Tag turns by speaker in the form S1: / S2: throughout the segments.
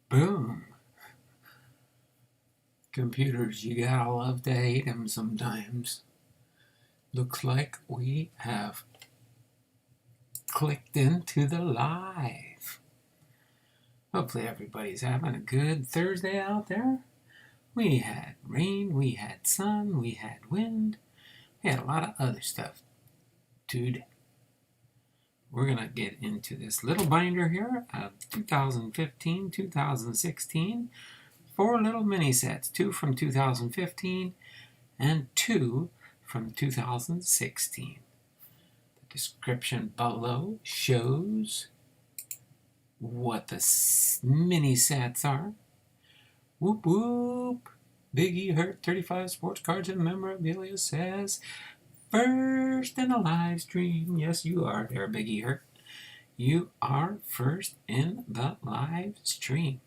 S1: Boom. Computers, you gotta love to hate them sometimes. Looks like we have clicked into the live. Hopefully everybody's having a good Thursday out there. We had rain, we had sun, we had wind. We had a lot of other stuff. Dude, we're going to get into this little binder here of 2015, 2016. 4 little mini sets, 2 from 2015 and 2 from 2016. The description below shows what the mini sets are. Whoop whoop. Big E Hurt 35 sports cards and memorabilia says first in the live stream. Yes, you are there, Big E Hurt. You are first in the live stream.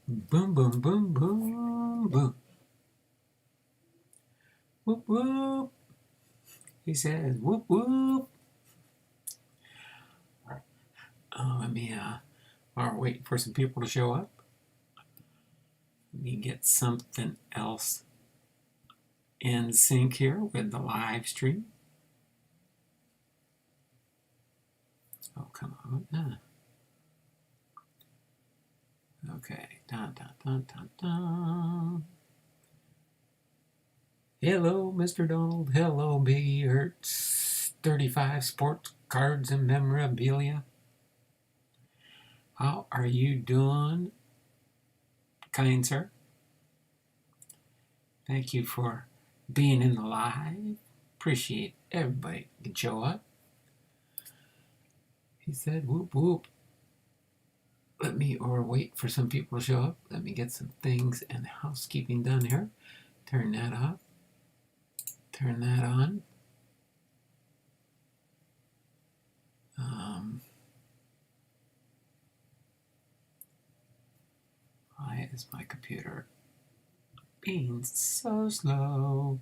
S1: Boom, boom, boom, boom, boom. Whoop, whoop. He says, whoop, whoop. Let me, while we're waiting for some people to show up, let me get something else in sync here with the live stream. Oh, come on. Okay. Dun, dun, dun, dun, dun. Hello, Mr. Donald. Hello, Biggie Hertz. 35 sports cards and memorabilia. How are you doing, kind sir? Thank you for being in the live. Appreciate everybody can show up. He said, whoop, whoop. Let me, or wait for some people to show up. Let me get some things and housekeeping done here. Turn that off. Turn that on. Why is my computer being so slow?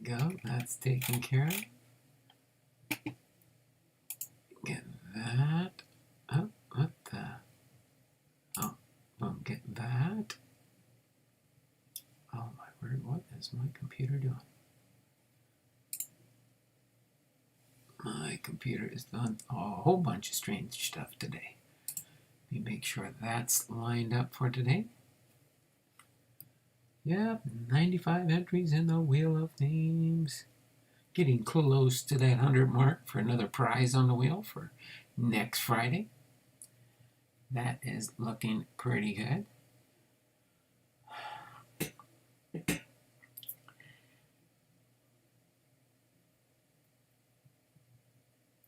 S1: Go. That's taken care of. Get that. Oh, what the? Oh, don't get that. Oh my word, what is my computer doing? My computer is doing a whole bunch of strange stuff today. Let me make sure that's lined up for today. Yep, 95 entries in the Wheel of Names. Getting close to that 100 mark for another prize on the wheel for next Friday. That is looking pretty good.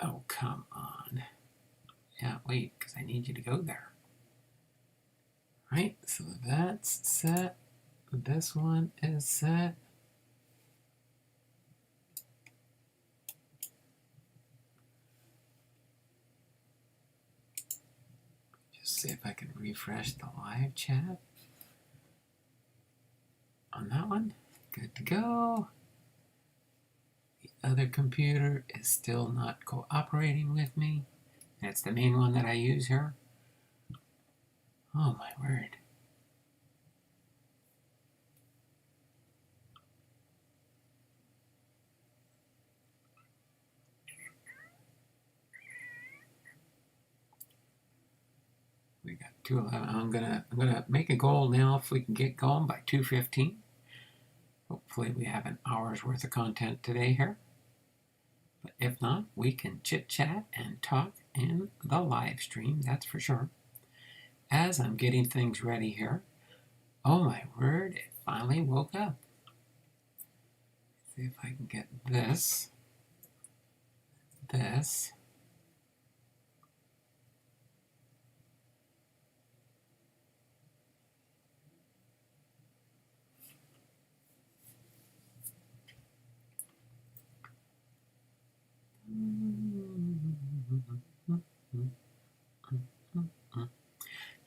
S1: Oh, come on. Yeah, wait, because I need you to go there. Right, so that's set. This one is set. Just see if I can refresh the live chat on that one. Good to go. The other computer is still not cooperating with me. That's the main one that I use here. Oh my word. We got 211. I'm gonna make a goal now if we can get going by 2:15. Hopefully we have an hour's worth of content today here. But if not, we can chit chat and talk in the live stream, that's for sure. As I'm getting things ready here. Oh my word, it finally woke up. Let's see if I can get this.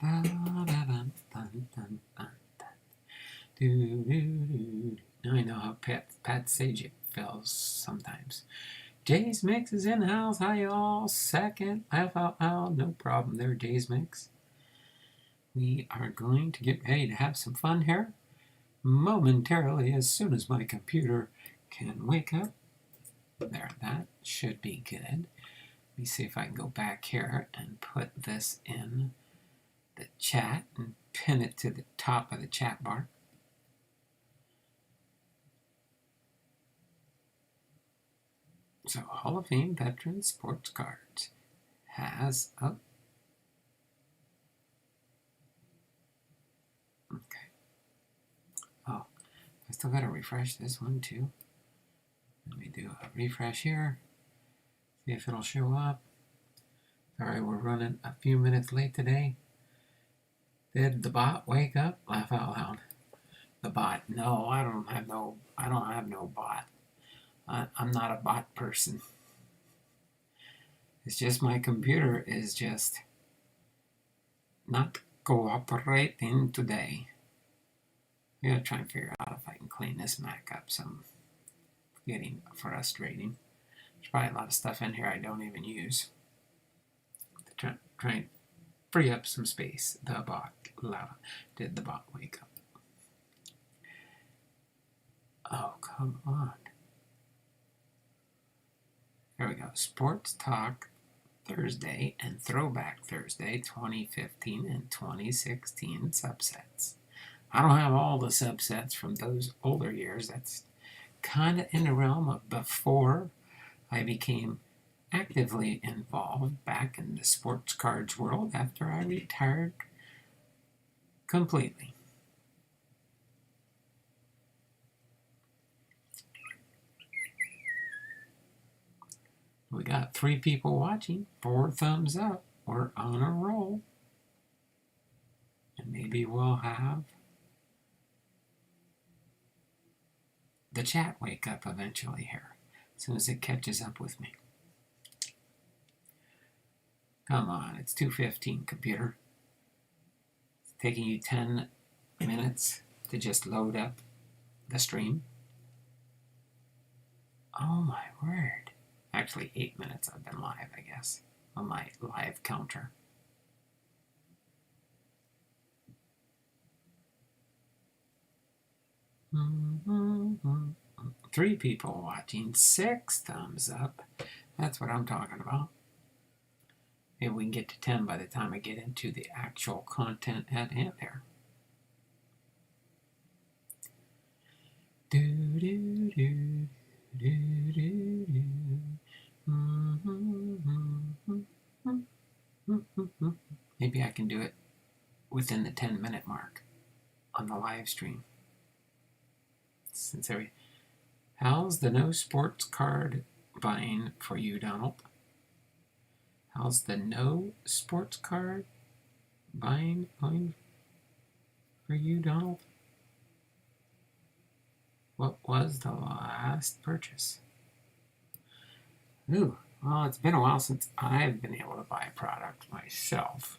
S1: Now I know how Pat Sajak feels sometimes. Jay's Mix is in the house. Hi, y'all. Second. No problem there, Jay's Mix. We are going to get ready to have some fun here momentarily as soon as my computer can wake up. There, that should be good. Let me see if I can go back here and put this in the chat and pin it to the top of the chat bar. So, Hall of Fame veteran sports cards has up. Okay. Oh, I still got to refresh this one too. Let me do a refresh here. See if it'll show up. Sorry, we're running a few minutes late today. Did the bot wake up? Laugh out loud. The bot? No, I don't have no bot. I'm not a bot person. It's just my computer is just not cooperating today. I gotta try and figure out if I can clean this Mac up some. Getting frustrating. There's probably a lot of stuff in here I don't even use. To try and free up some space. The bot. Did the bot wake up? Oh, come on. There we go. Sports Talk Thursday and Throwback Thursday 2015 and 2016 subsets. I don't have all the subsets from those older years. That's kind of in the realm of before I became actively involved back in the sports cards world after I retired completely. We got 3 people watching, 4 thumbs up. We're on a roll. And maybe we'll have the chat wake up eventually here, as soon as it catches up with me. Come on, it's 2:15, computer. It's taking you 10 minutes to just load up the stream. Oh my word. Actually, 8 minutes I've been live, I guess, on my live counter. Mm-hmm. 3 people watching, 6 thumbs up. That's what I'm talking about. Maybe we can get to 10 by the time I get into the actual content at hand here. Maybe I can do it within the 10-minute mark on the live stream. How's the no sports card buying for you, Donald? How's the no sports card buying going for you, Donald? What was the last purchase? Ooh, well, it's been a while since I've been able to buy a product myself.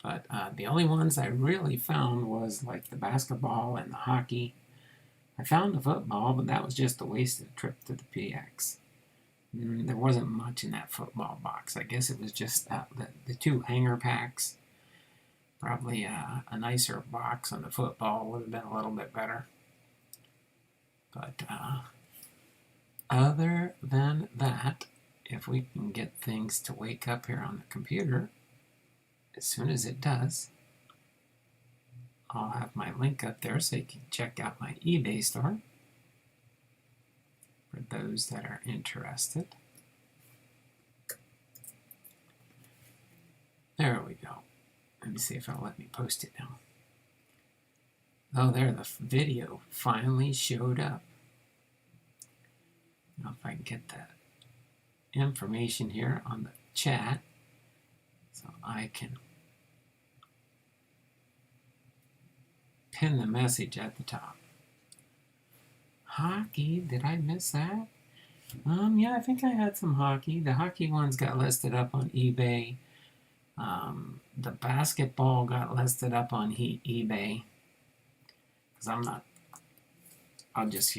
S1: But the only ones I really found was like the basketball and the hockey. I found the football, but that was just a wasted trip to the PX. There wasn't much in that football box. I guess it was just the 2 hanger packs. Probably a nicer box on the football would have been a little bit better. But other than that, if we can get things to wake up here on the computer, as soon as it does, I'll have my link up there so you can check out my eBay store for those that are interested. There we go. Let me see if it'll let me post it now. Oh, there, the video finally showed up. Now if I can get that information here on the chat so I can pin the message at the top. Hockey, did I miss that? Yeah, I think I had some hockey. The hockey ones got listed up on eBay The basketball got listed up on eBay because I'll just,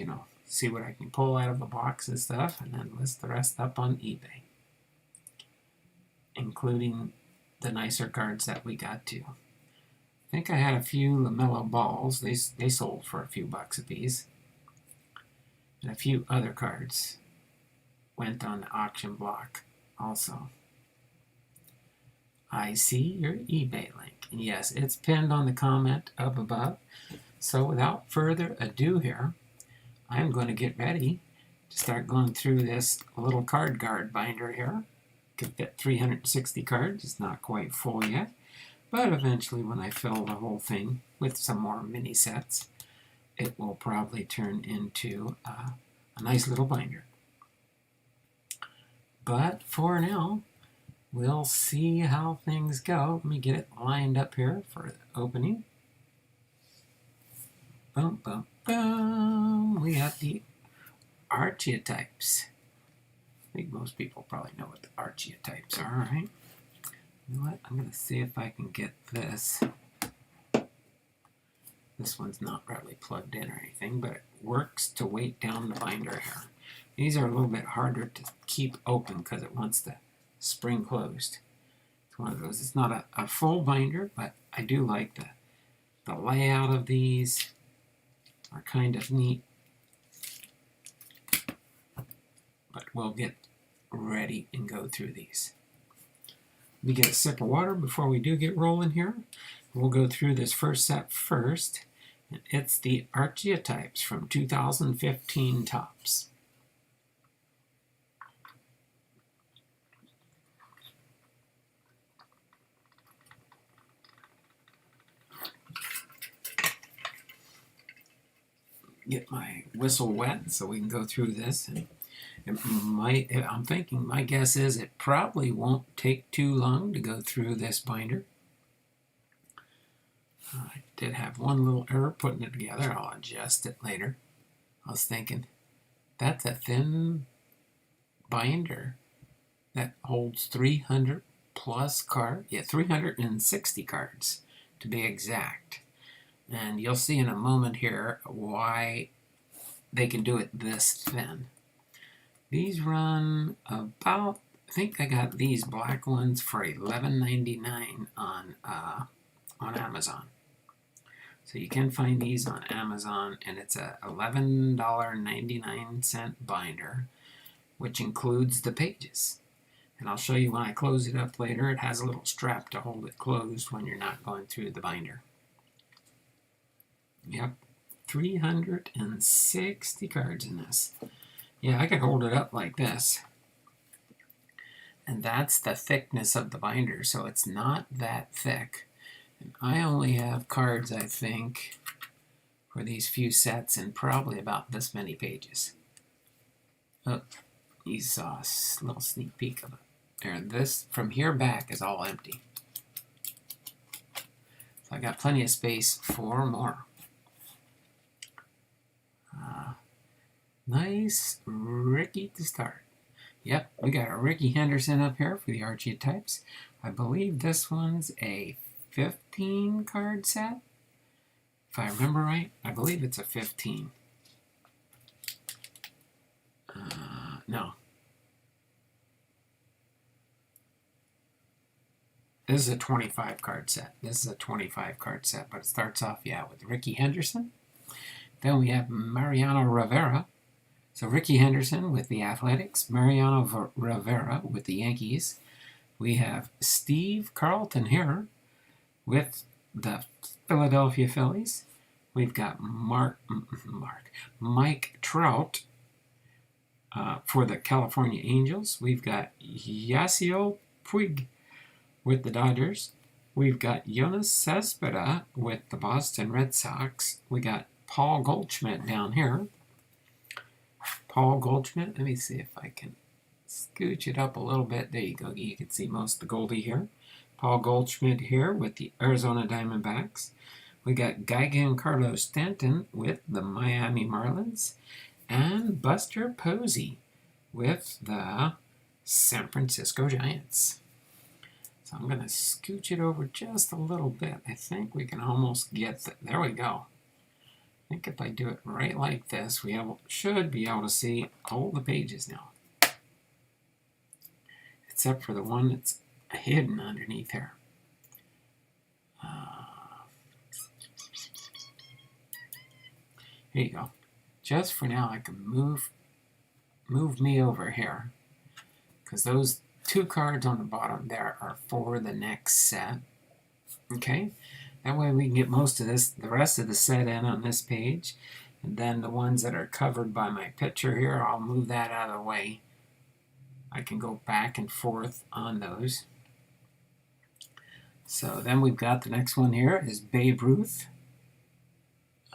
S1: see what I can pull out of the box and stuff and then list the rest up on eBay, including the nicer cards that we got too. I think I had a few LaMelo balls. They sold for a few bucks a piece. And a few other cards went on the auction block also. I see your eBay link. And yes, it's pinned on the comment up above. So without further ado here, I'm going to get ready to start going through this little card guard binder here. Could fit 360 cards. It's not quite full yet. But eventually when I fill the whole thing with some more mini sets, it will probably turn into a nice little binder. But for now, we'll see how things go. Let me get it lined up here for the opening. Boom, boom, boom. We have the archetypes. I think most people probably know what the archetypes are, right? You know what? I'm going to see if I can get this. This one's not really plugged in or anything, but it works to weight down the binder here. These are a little bit harder to keep open because it wants the spring closed. It's one of those. It's not a full binder, but I do like the layout of these. Are kind of neat. But we'll get ready and go through these. Let me get a sip of water before we do get rolling here. We'll go through this first set first. And it's the archetypes from 2015 Topps. Get my whistle wet so we can go through this. And I'm thinking, my guess is it probably won't take too long to go through this binder. I did have one little error putting it together. I'll adjust it later. I was thinking, that's a thin binder that holds 300 plus cards. Yeah, 360 cards to be exact. And you'll see in a moment here why they can do it this thin. These run about, I think I got these black ones for $11.99 on Amazon. So you can find these on Amazon, and it's a $11.99 binder, which includes the pages. And I'll show you when I close it up later. It has a little strap to hold it closed when you're not going through the binder. Yep, 360 cards in this. Yeah, I could hold it up like this. And that's the thickness of the binder, so it's not that thick. And I only have cards, I think, for these few sets and probably about this many pages. Oh, you saw a little sneak peek of it. There, this from here back is all empty. So I got plenty of space for more. Nice Ricky to start. Yep, we got a Ricky Henderson up here for the archetypes. I believe this one's a 15 card set. If I remember right, I believe it's a 15. No. This is a 25 card set. This is a 25 card set, but it starts off, with Ricky Henderson. Then we have Mariano Rivera. So Ricky Henderson with the Athletics, Mariano Rivera with the Yankees. We have Steve Carlton here with the Philadelphia Phillies. We've got Mike Trout for the California Angels. We've got Yasiel Puig with the Dodgers. We've got Yoenis Cespedes with the Boston Red Sox. We got Paul Goldschmidt down here. Paul Goldschmidt, let me see if I can scooch it up a little bit. There you go. You can see most of the Goldie here. Paul Goldschmidt here with the Arizona Diamondbacks. We got Giancarlo Stanton with the Miami Marlins. And Buster Posey with the San Francisco Giants. So I'm going to scooch it over just a little bit. I think we can almost get there we go. I think if I do it right like this, we should be able to see all the pages now. Except for the one that's hidden underneath here. Here you go. Just for now, I can move me over here, because those 2 cards on the bottom there are for the next set. Okay, that way we can get most of this, the rest of the set in on this page, and then the ones that are covered by my picture here, I'll move that out of the way. I can go back and forth on those. So then we've got the next one here is Babe Ruth.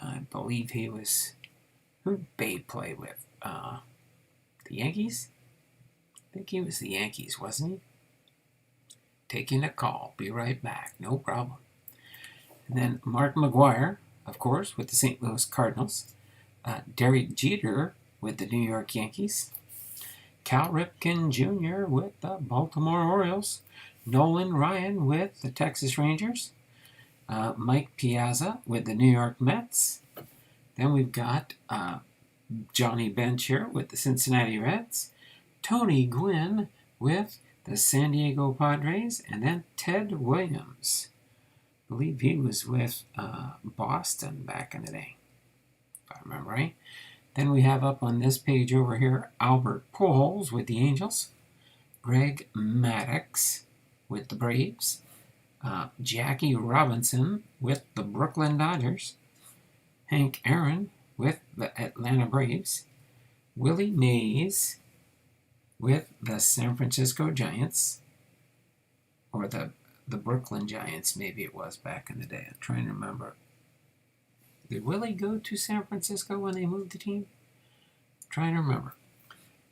S1: I believe he was, who did Babe play with? The Yankees? I think he was the Yankees, wasn't he? Taking a call. Be right back. No problem. And then Mark McGwire, of course, with the St. Louis Cardinals. Derek Jeter with the New York Yankees. Cal Ripken Jr. with the Baltimore Orioles. Nolan Ryan with the Texas Rangers. Mike Piazza with the New York Mets. Then we've got Johnny Bench here with the Cincinnati Reds. Tony Gwynn with the San Diego Padres. And then Ted Williams. I believe he was with Boston back in the day, if I remember right. Then we have up on this page over here, Albert Pujols with the Angels. Greg Maddux with the Braves. Jackie Robinson with the Brooklyn Dodgers. Hank Aaron with the Atlanta Braves. Willie Mays with the San Francisco Giants. Or the Brooklyn Giants, maybe it was back in the day. I'm trying to remember. Did Willie go to San Francisco when they moved the team? I'm trying to remember.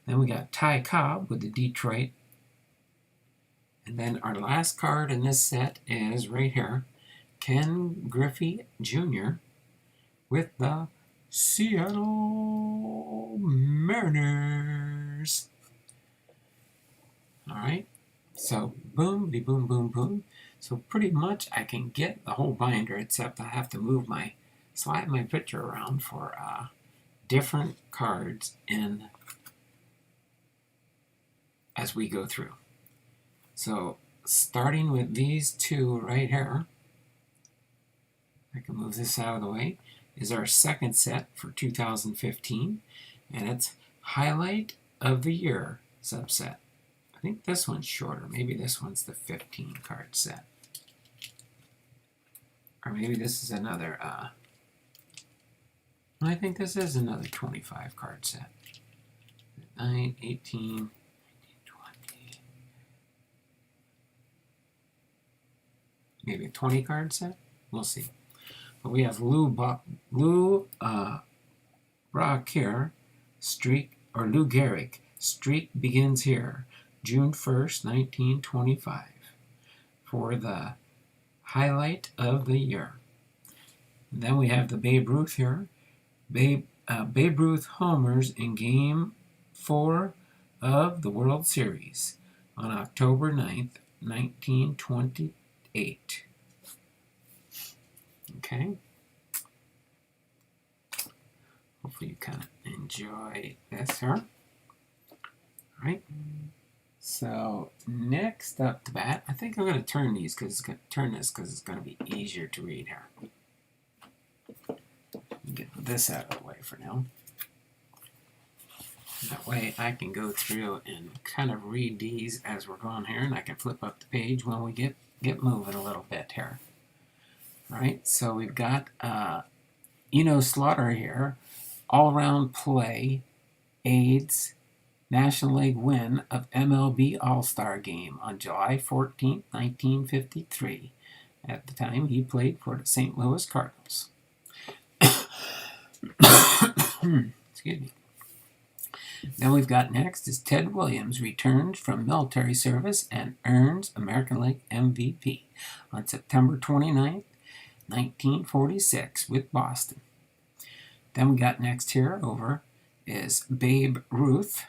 S1: Then we got Ty Cobb with the Detroit. And then our last card in this set is right here. Ken Griffey Jr. with the Seattle Mariners. All right. So boom, boom, boom, boom. So pretty much I can get the whole binder, except I have to slide my picture around for different cards in as we go through. So starting with these 2 right here, I can move this out of the way, is our second set for 2015, and it's Highlight of the Year subset. I think this one's shorter. Maybe this one's the 15 card set. Or maybe this is another, I think this is another 25 card set. 9, 18, 20. Maybe a 20 card set? We'll see. But we have Lou Brock Streak, or Lou Gehrig. Streak begins here. June 1st, 1925, for the Highlight of the Year. And then we have the Babe Ruth here. Babe Ruth homers in Game 4 of the World Series on October 9th, 1928. Okay. Hopefully you kind of enjoy this here. All right. So next up to bat, I think I'm going to turn this because it's going to be easier to read here. Get this out of the way for now. That way I can go through and kind of read these as we're going here, and I can flip up the page when we get moving a little bit here. All right, so we've got Slaughter here, all-around play, AIDS, National League win of MLB All-Star Game on July 14, 1953. At the time, he played for the St. Louis Cardinals. Excuse me. Then we've got next is Ted Williams returns from military service and earns American League MVP on September 29, 1946 with Boston. Then we got next here over is Babe Ruth.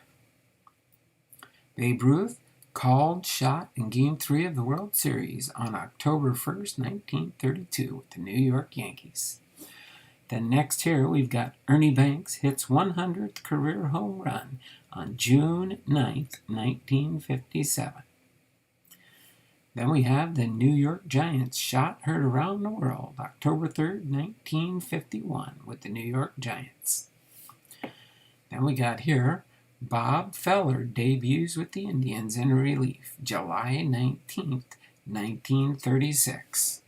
S1: Babe Ruth called shot in Game 3 of the World Series on October 1st, 1932 with the New York Yankees. Then next here we've got Ernie Banks hits 100th career home run on June 9th, 1957. Then we have the New York Giants shot heard around the world October 3rd, 1951 with the New York Giants. Then we got here Bob Feller debuts with the Indians in relief July 19th, 1936.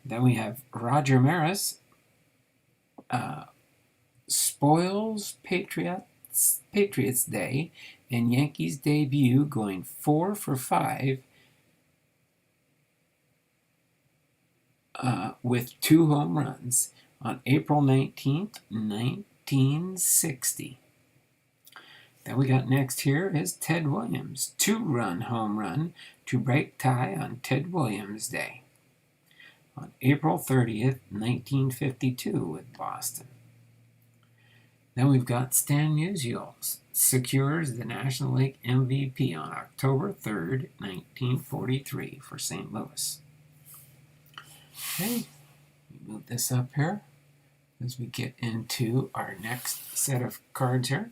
S1: Then we have Roger Maris spoils Patriots Day and Yankees debut going 4 for 5 with 2 home runs on April 19th, 1960. Then we got next here is Ted Williams, 2-run home run to break tie on Ted Williams Day on April 30th, 1952 with Boston. Then we've got Stan Musial secures the National League MVP on October 3rd, 1943 for St. Louis. Okay, move this up here as we get into our next set of cards here.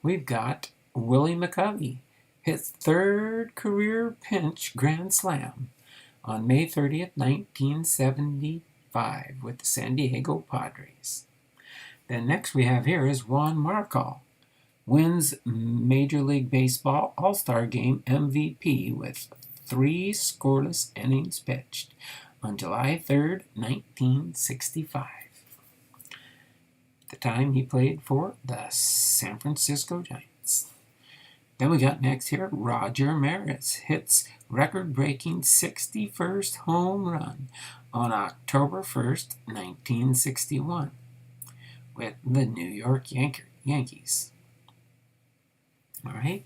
S1: We've got Willie McCovey hits 3rd career pinch grand slam on May 30th, 1975 with the San Diego Padres. Then next we have here is Juan Marcal wins Major League Baseball All-Star Game MVP with 3 scoreless innings pitched on July 3rd, 1965. At the time he played for the San Francisco Giants. Then we got next here Roger Maris hits record-breaking 61st home run on October 1st, 1961 with the New York Yankees. All right,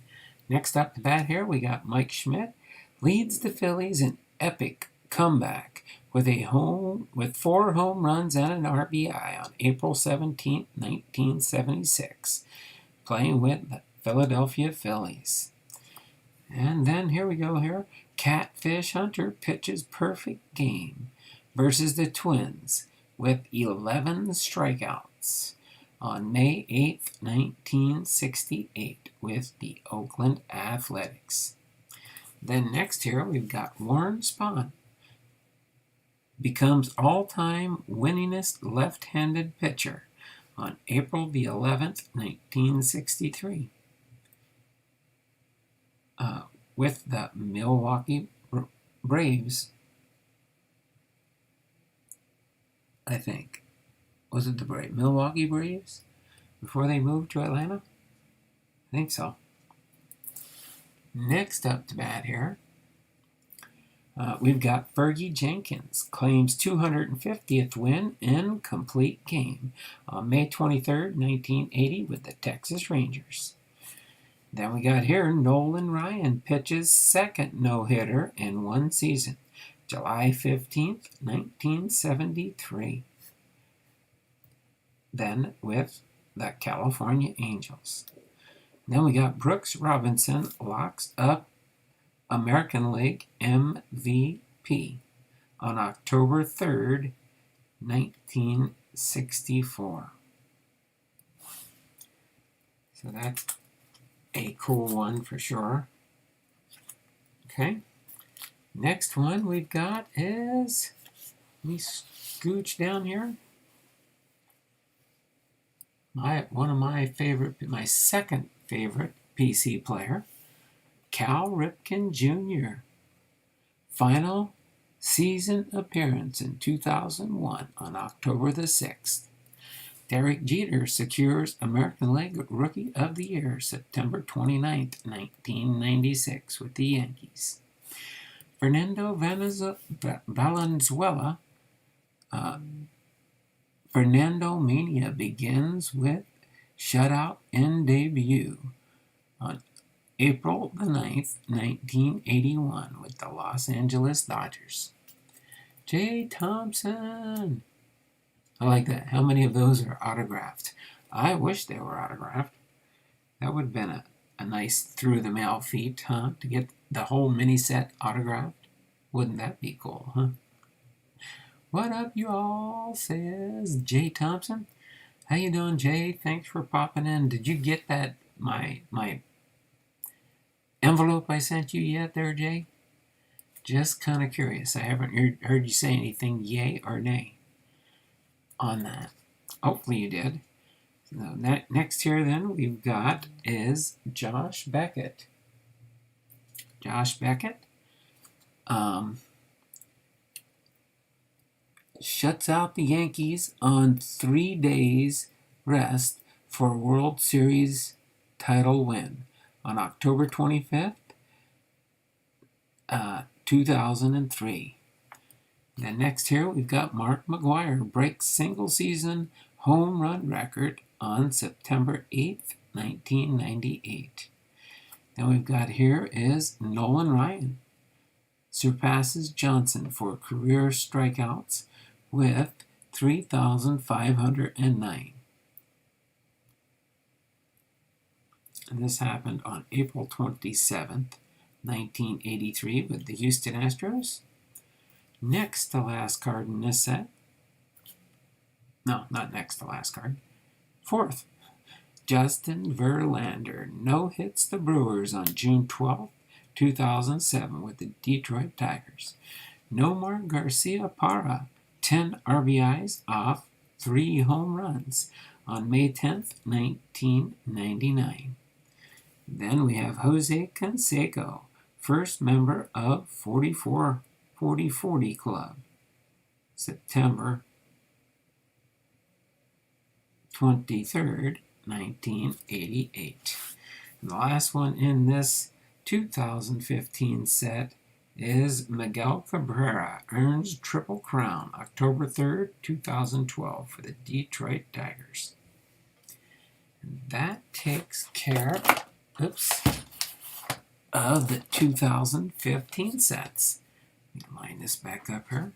S1: next up to bat here we got Mike Schmidt leads the Phillies in epic comeback with 4 home runs and an RBI on April 17, 1976, playing with the Philadelphia Phillies. And then here we go here. Catfish Hunter pitches perfect game versus the Twins with 11 strikeouts on May 8, 1968 with the Oakland Athletics. Then next here we've got Warren Spahn becomes all-time winningest left-handed pitcher on April the 11th, 1963 with the Milwaukee Braves, I think. Was it the Milwaukee Braves before they moved to Atlanta? I think so. Next up to bat here, we've got Fergie Jenkins claims 250th win in complete game on May 23rd, 1980 with the Texas Rangers. Then we got here Nolan Ryan pitches 2nd no-hitter in one season, July 15th, 1973. Then with the California Angels. Then we got Brooks Robinson locks up American League MVP on October 3rd, 1964. So that's a cool one for sure. Okay. Next one we've got is, let me scooch down here. My second favorite PC player, Cal Ripken Jr. Final season appearance in 2001 on October the 6th. Derek Jeter secures American League Rookie of the Year September 29th, 1996 with the Yankees. Fernando Valenzuela, Fernando Mania begins with shutout in debut on April the 9th, 1981 with the Los Angeles Dodgers. Jay Thompson. I like that. How many of those are autographed? I wish they were autographed. That would have been a nice through-the-mail feat, huh? To get the whole mini set autographed. Wouldn't that be cool, huh? What up, y'all? Says Jay Thompson. How you doing, Jay? Thanks for popping in. Did you get that my envelope I sent you yet there, Jay? Just kind of curious. I haven't heard you say anything yay or nay on that. Hopefully you did. So next here then we've got is Josh Beckett. Josh Beckett shuts out the Yankees on 3 days rest for World Series title win on October 25th, 2003. Then next here we've got Mark McGwire breaks single season home run record on September 8th, 1998. Then we've got here is Nolan Ryan surpasses Johnson for career strikeouts with 3,509. And this happened on April 27th, 1983 with the Houston Astros. Next to last card in this set. No, not next to last card. Fourth, Justin Verlander no-hits the Brewers on June 12th, 2007 with the Detroit Tigers. Nomar Garcia-Parra, 10 RBIs off 3 home runs on May 10th, 1999. Then we have Jose Canseco, first member of 40-40 Club, September 23rd, 1988. And the last one in this 2015 set is Miguel Cabrera, earns Triple Crown, October 3rd, 2012 for the Detroit Tigers. And that takes care, of the 2015 sets. Let me line this back up here.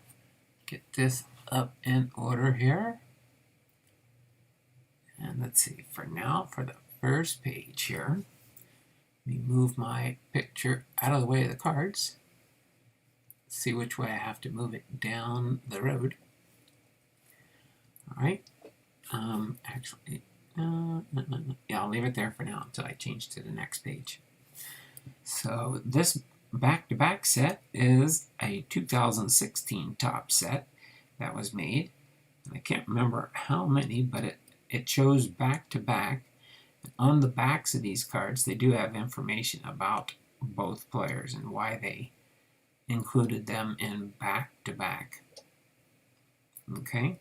S1: Get this up in order here. And let's see, for now, for the first page here, let me move my picture out of the way of the cards. See which way I have to move it down the road. All right. Yeah, I'll leave it there for now until I change to the next page. So this back-to-back set is a 2016 top set that was made. I can't remember how many, but it shows back-to-back. On the backs of these cards, they do have information about both players and why they included them in back-to-back. Okay?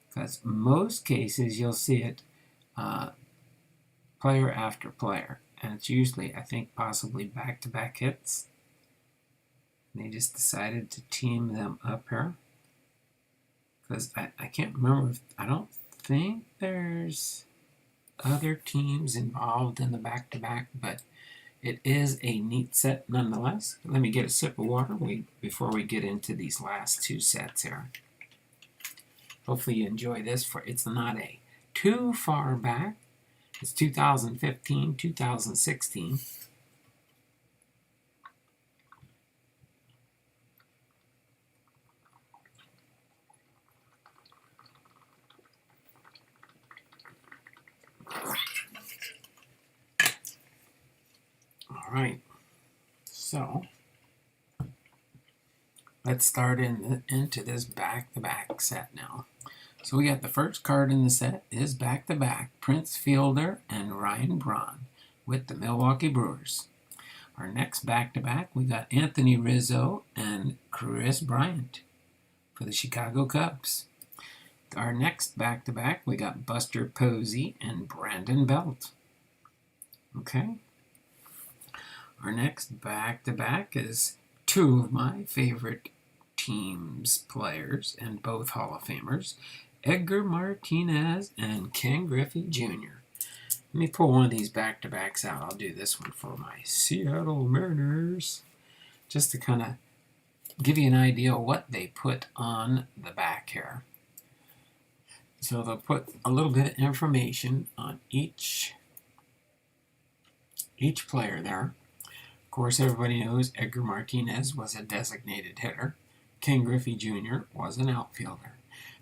S1: Because most cases you'll see it player after player. And it's usually, I think, possibly back-to-back hits. They just decided to team them up here. Because I can't remember, I don't think there's other teams involved in the back-to-back, but it is a neat set nonetheless. Let me get a sip of water before we get into these last two sets here. Hopefully you enjoy this. It's not a too far back. It's 2015, 2016. All right, so let's start into this back-to-back set now. So we got the first card in the set is back-to-back Prince Fielder and Ryan Braun with the Milwaukee Brewers. Our next back-to-back, we got Anthony Rizzo and Chris Bryant for the Chicago Cubs. Our next back-to-back, we got Buster Posey and Brandon Belt. Okay. Our next back-to-back is two of my favorite teams players and both Hall of Famers, Edgar Martinez and Ken Griffey Jr. Let me pull one of these back-to-backs out. I'll do this one for my Seattle Mariners, just to kind of give you an idea of what they put on the back here. So they'll put a little bit of information on each each player there. Of course, everybody knows Edgar Martinez was a designated hitter. Ken Griffey Jr. was an outfielder.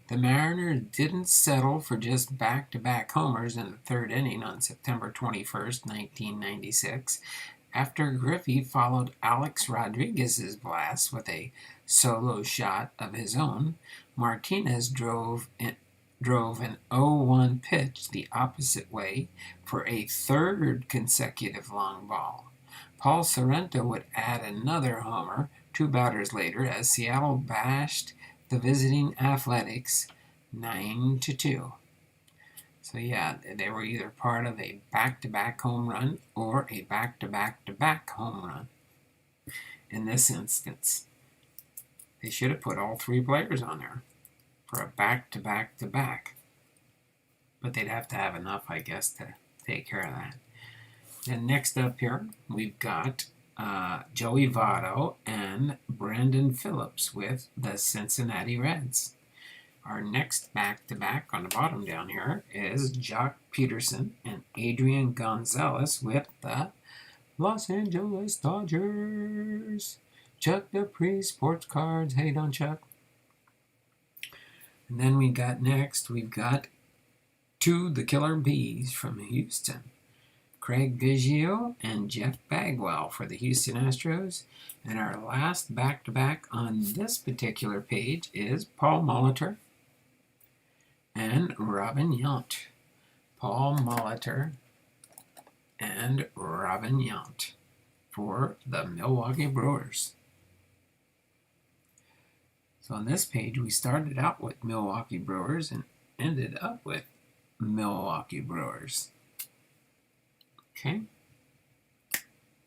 S1: The Mariners didn't settle for just back-to-back homers in the third inning on September 21st, 1996. After Griffey followed Alex Rodriguez's blast with a solo shot of his own, Martinez drove an 0-1 pitch the opposite way for a third consecutive long ball. Paul Sorrento would add another homer 2 batters later as Seattle bashed the visiting Athletics 9-2. So yeah, they were either part of a back-to-back home run or a back-to-back-to-back home run. In this instance, they should have put all 3 players on there for a back-to-back-to-back. But they'd have to have enough, I guess, to take care of that. And next up here, we've got Joey Votto and Brandon Phillips with the Cincinnati Reds. Our next back-to-back on the bottom down here is Jock Peterson and Adrian Gonzalez with the Los Angeles Dodgers. Chuck Dupree, Sports Cards. Hey, don't Chuck. And then we've got 2 the Killer Bees from Houston. Craig Biggio and Jeff Bagwell for the Houston Astros. And our last back-to-back on this particular page is Paul Molitor and Robin Yount. Paul Molitor and Robin Yount for the Milwaukee Brewers. So on this page, we started out with Milwaukee Brewers and ended up with Milwaukee Brewers. Okay,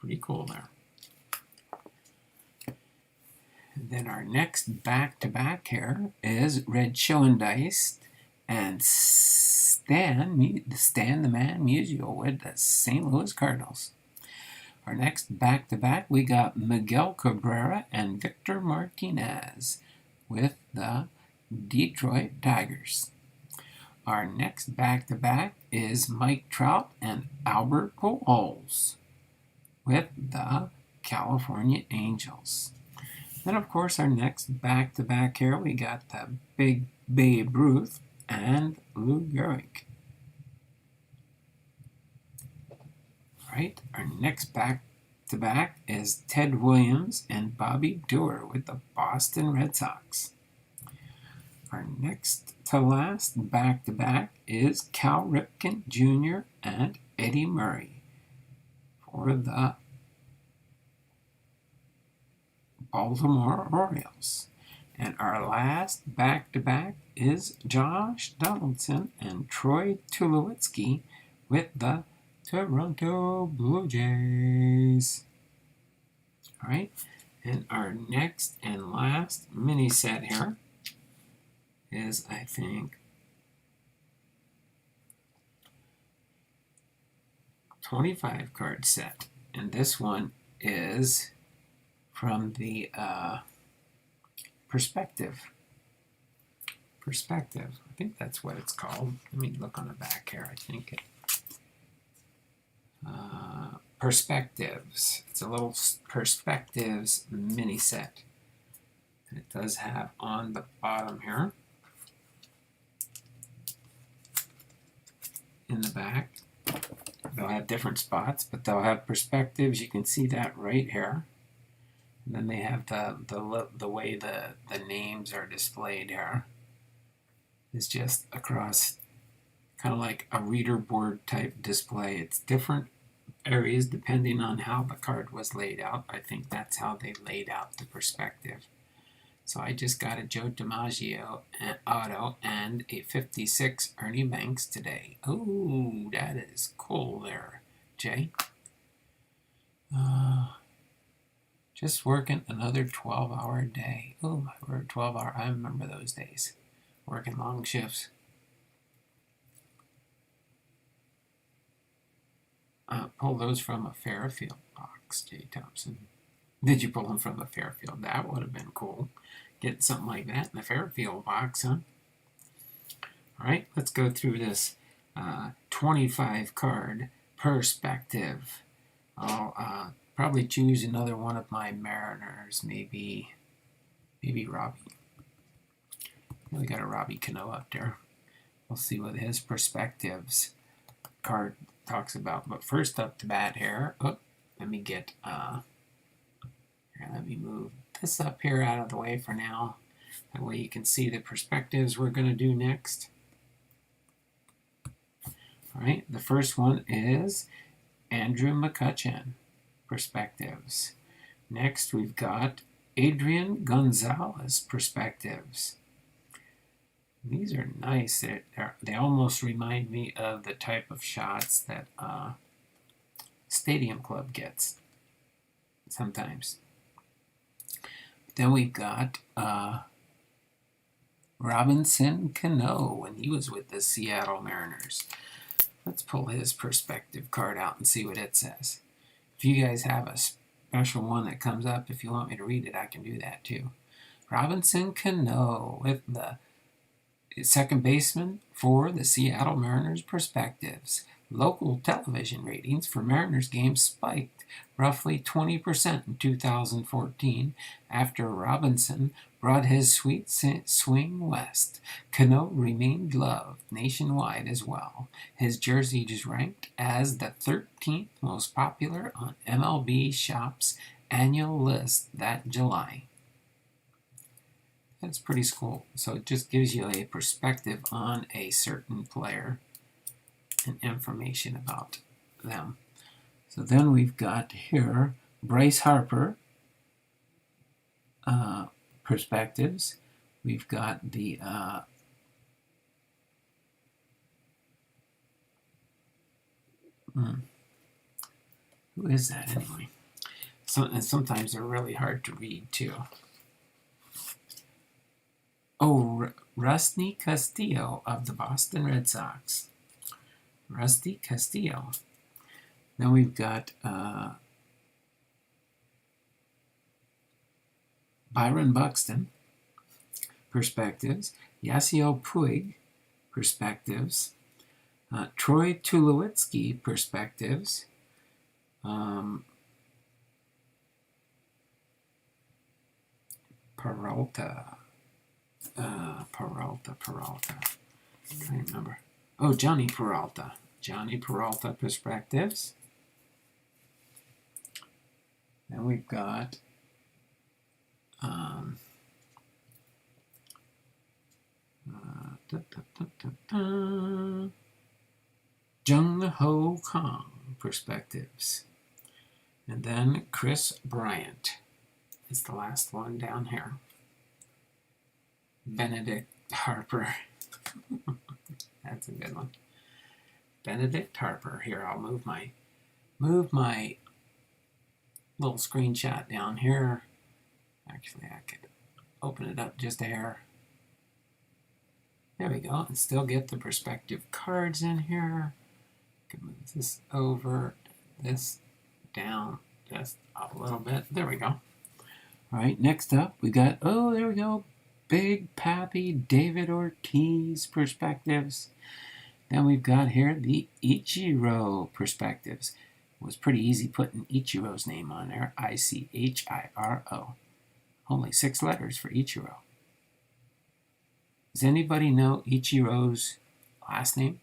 S1: pretty cool there. And then our next back-to-back here is Red Schoendienst and Stan the Man Musial with the St. Louis Cardinals. Our next back-to-back, we got Miguel Cabrera and Victor Martinez with the Detroit Tigers. Our next back-to-back is Mike Trout and Albert Pujols with the California Angels. Then, of course, our next back-to-back here, we got the big Babe Ruth and Lou Gehrig. All right, our next back-to-back is Ted Williams and Bobby Doerr with the Boston Red Sox. Our next to last back-to-back is Cal Ripken Jr. and Eddie Murray for the Baltimore Orioles. And our last back-to-back is Josh Donaldson and Troy Tulowitzki with the Toronto Blue Jays. All right, and our next and last mini set here is, I think, 25 card set. And this one is from the Perspective. I think that's what it's called. Let me look on the back here. I think it. Perspectives. It's a little Perspectives mini set. And it does have on the bottom here, in the back, they'll have different spots, but they'll have perspectives. You can see that right here. And then they have the way the names are displayed here. It's just across, kind of like a reader board type display. It's different areas depending on how the card was laid out. I think that's how they laid out the perspective. So I just got a Joe DiMaggio auto and a 56 Ernie Banks today. Oh, that is cool there, Jay. Just working another 12-hour day. Oh, my word, 12-hour. I remember those days. Working long shifts. Pull those from a Fairfield box, Jay Thompson. Did you pull them from a Fairfield? That would have been cool. Get something like that in a Fairfield box, huh? All right, let's go through this 25 card Perspective I'll probably choose another one of my Mariners, maybe Robbie. We got a Robbie Cano up there. We'll see what his perspectives card talks about. But first up to bat here, let me get let me move this up here out of the way for now. That way you can see the perspectives we're going to do next. All right, the first one is Andrew McCutchen, perspectives. Next, we've got Adrian Gonzalez, perspectives. These are nice. They almost remind me of the type of shots that Stadium Club gets sometimes. Then we've got Robinson Cano when he was with the Seattle Mariners. Let's pull his perspective card out and see what it says. If you guys have a special one that comes up, if you want me to read it, I can do that too. Robinson Cano with the second baseman for the Seattle Mariners, perspectives. Local television ratings for Mariners games spiked roughly 20% in 2014 after Robinson brought his sweet swing west. Cano remained loved nationwide as well. His jersey is ranked as the 13th most popular on MLB Shop's annual list that July. That's pretty cool. So it just gives you a perspective on a certain player and information about them. So then we've got here Bryce Harper, perspectives. We've got the who is that anyway? And sometimes they're really hard to read too. Oh, Rusty Castillo of the Boston Red Sox. Rusty Castillo. Then we've got Byron Buxton, perspectives. Yasiel Puig, perspectives. Troy Tulowitzki, perspectives. Peralta. Peralta. I'm trying to remember. Oh, Johnny Peralta. Johnny Peralta, perspectives. Then we've got Jung Ho Kong, perspectives. And then Chris Bryant is the last one down here. Benedict Harper. That's a good one. Benedict Harper. Here, I'll move my little screenshot down here. Actually, I could open it up just a hair. There we go. And still get the perspective cards in here. I can move this over, this down just a little bit. There we go. All right, next up, we got, oh, there we go. Big Pappy David Ortiz, perspectives. Then we've got here the Ichiro, perspectives. It was pretty easy putting Ichiro's name on there. Ichiro. Only 6 letters for Ichiro. Does anybody know Ichiro's last name?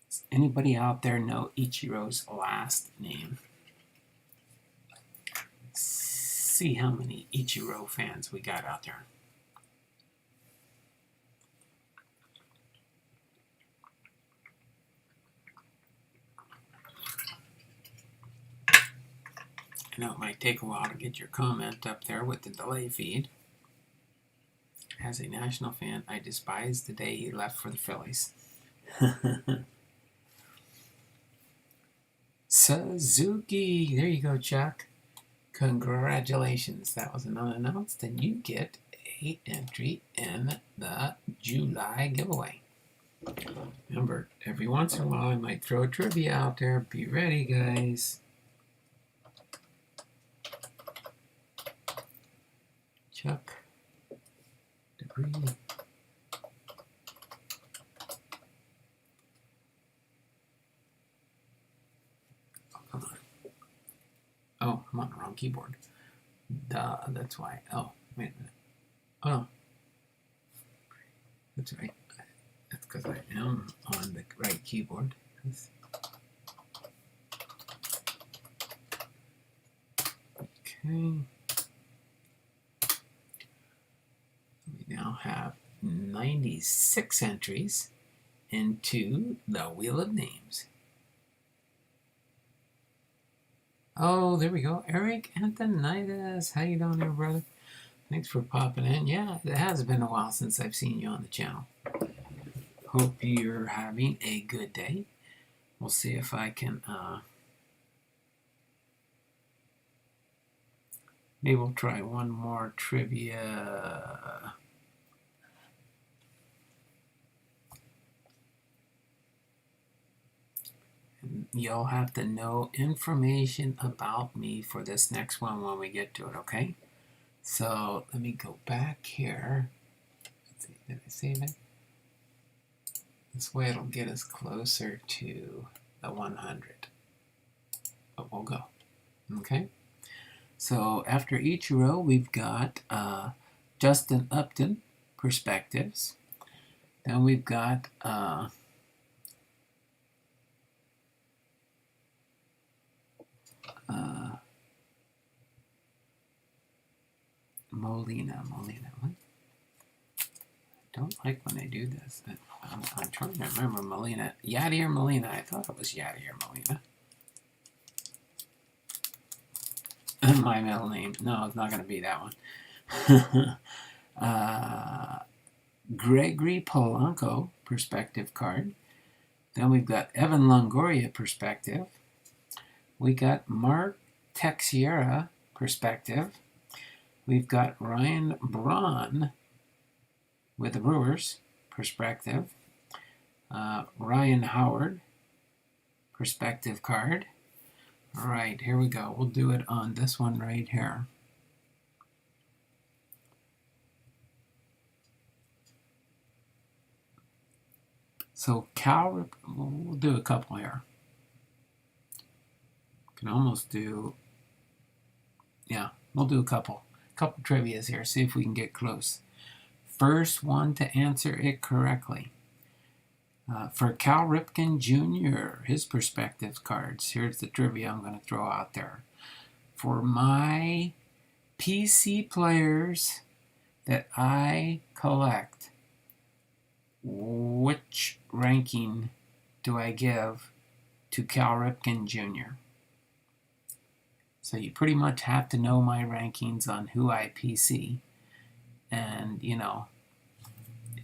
S1: Does anybody out there know Ichiro's last name? Let's see how many Ichiro fans we got out there. I know it might take a while to get your comment up there with the delay feed. As a National fan, I despise the day he left for the Phillies. Suzuki. There you go, Chuck. Congratulations. That was an unannounced, and you get an entry in the July giveaway. Remember, every once in a while I might throw a trivia out there. Be ready, guys. Chuck. Debris. Oh, I'm on the wrong keyboard. Duh, that's why. Oh, wait a minute. Oh, that's right. That's because I am on the right keyboard. Okay. We now have 96 entries into the Wheel of Names. Oh, there we go. Eric Antonitis. How you doing there, brother? Thanks for popping in. Yeah, it has been a while since I've seen you on the channel. Hope you're having a good day. We'll see if I can, maybe we'll try one more trivia. And you'll have to know information about me for this next one when we get to it, okay? So let me go back here. Let's see, did I save it? This way it'll get us closer to the 100. But we'll go. Okay? So after each row, we've got Justin Upton perspectives. Then we've got Molina. What? I don't like when they do this. I'm trying to remember Molina. Yadier Molina. I thought it was Yadier Molina. My middle name. No, it's not going to be that one. Gregory Polanco perspective card. Then we've got Evan Longoria perspective. We got Mark Teixeira perspective. We've got Ryan Braun with the Brewers perspective. Ryan Howard perspective card. All right, here we go. We'll do it on this one right here. So we'll do a couple here. Can almost do, yeah, we'll do a couple trivias here, see if we can get close. First one to answer it correctly. For Cal Ripken Jr., his perspective cards, here's the trivia I'm going to throw out there. For my PC players that I collect, which ranking do I give to Cal Ripken Jr.? So you pretty much have to know my rankings on who I PC. And, you know,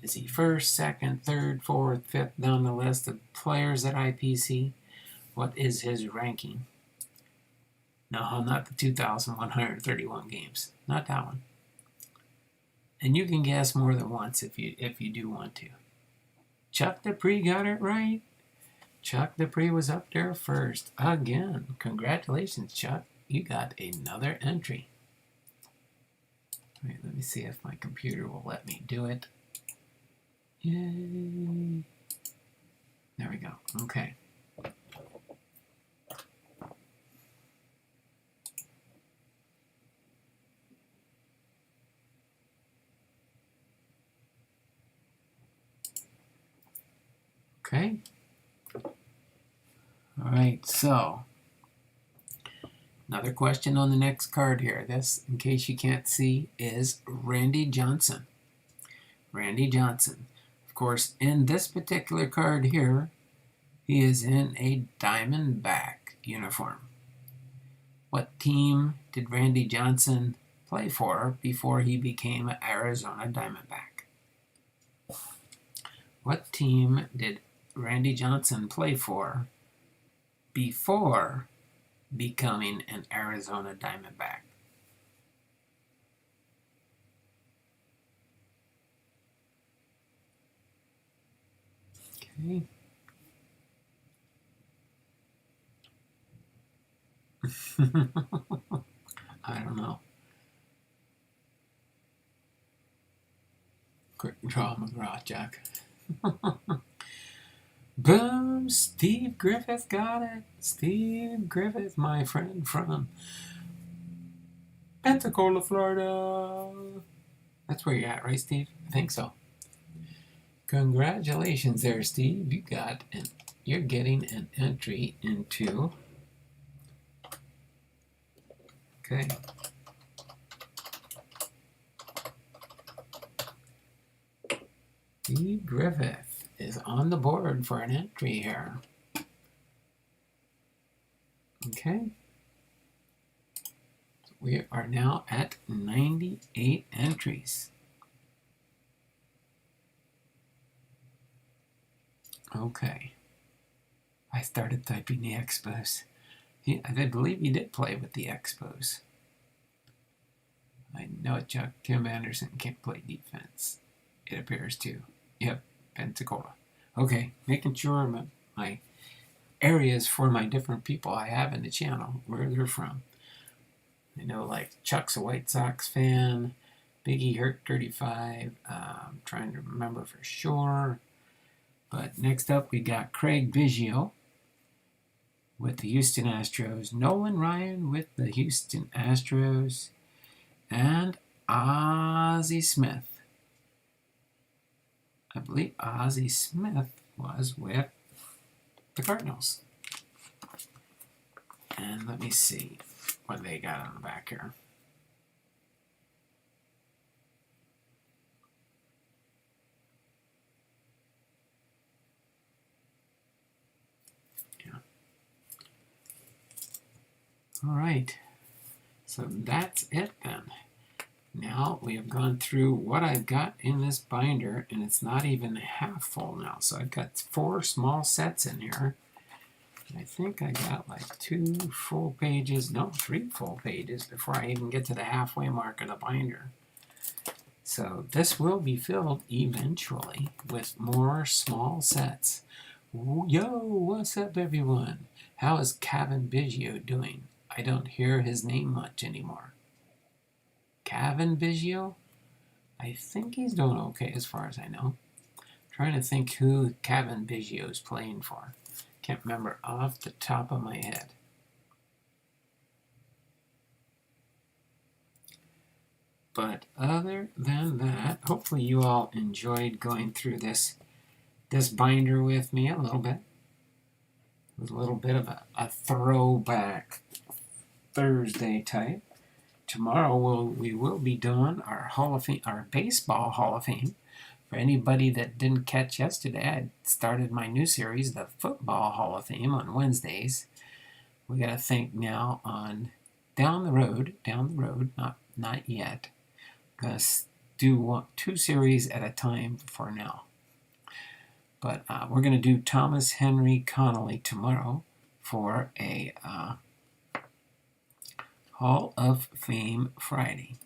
S1: is he first, second, third, fourth, fifth down the list of players that I PC? What is his ranking? No, not the 2,131 games. Not that one. And you can guess more than once if you do want to. Chuck Dupree got it right. Chuck Dupree was up there first. Again, congratulations, Chuck. You got another entry. All right, let me see if my computer will let me do it. Yay. There we go. Okay. Okay. All right, so another question on the next card here. This, in case you can't see, is Randy Johnson. Randy Johnson. Of course, in this particular card here, he is in a Diamondback uniform. What team did Randy Johnson play for before he became an Arizona Diamondback? What team did Randy Johnson play for before becoming an Arizona Diamondback? Okay. I don't know. Quick draw McGraw, Jack. Boom! Steve Griffith got it. Steve Griffith, my friend from Pensacola, Florida. That's where you're at, right, Steve? I think so. Congratulations there, Steve. You're getting an entry into. Okay. Steve Griffith is on the board for an entry here. Okay. We are now at 98 entries. Okay. I started typing the Expos. I believe he did play with the Expos. I know it, Chuck. Tim Anderson can't play defense. It appears to. Yep, Pensacola. Okay, making sure my areas for my different people I have in the channel, where they're from. I know, like, Chuck's a White Sox fan. Biggie Hurt 35. I'm trying to remember for sure. But next up, we got Craig Biggio with the Houston Astros. Nolan Ryan with the Houston Astros. And Ozzie Smith. I believe Ozzie Smith was with the Cardinals. And let me see what they got on the back here. Yeah. All right. So that's it then. Now we have gone through what I've got in this binder, and it's not even half full now. So I've got 4 small sets in here. I think I got like 2 full pages, no, 3 full pages before I even get to the halfway mark of the binder. So this will be filled eventually with more small sets. Yo, what's up everyone? How is Kevin Biggio doing? I don't hear his name much anymore. Kevin Biggio? I think he's doing okay as far as I know. Trying to think who Kevin Biggio is playing for. Can't remember off the top of my head. But other than that, hopefully you all enjoyed going through this binder with me a little bit. It was a little bit of a throwback Thursday type. Tomorrow we will be doing our Hall of Fame, our baseball Hall of Fame. For anybody that didn't catch yesterday, I started my new series, the Football Hall of Fame, on Wednesdays. We got to think now on down the road, not yet. Gonna do 2 series at a time for now. But we're gonna do Thomas Henry Connolly tomorrow for a Hall of Fame Friday.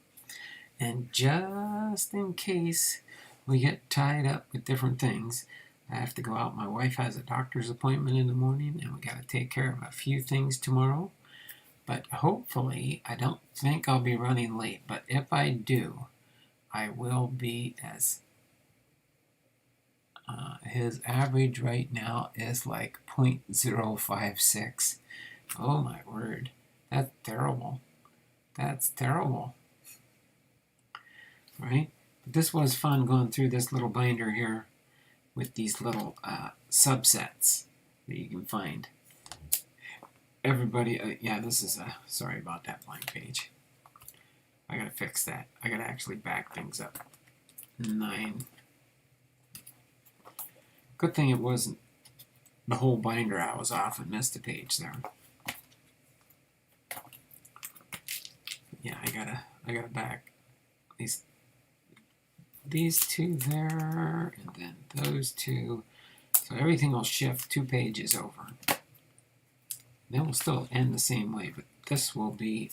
S1: And just in case we get tied up with different things, I have to go out. My wife has a doctor's appointment in the morning, and we got to take care of a few things tomorrow. But hopefully, I don't think I'll be running late. But if I do, I will be as... his average right now is like 0.056. Oh my word. That's terrible. That's terrible. Right? But this was fun going through this little binder here with these little subsets that you can find. Everybody, yeah, this is sorry about that blank page. I gotta fix that. I gotta actually back things up. 9. Good thing it wasn't the whole binder I was off and missed a page there. Yeah, I gotta back these 2 there, and then those 2. So everything will shift 2 pages over. Then we'll still end the same way, but this will be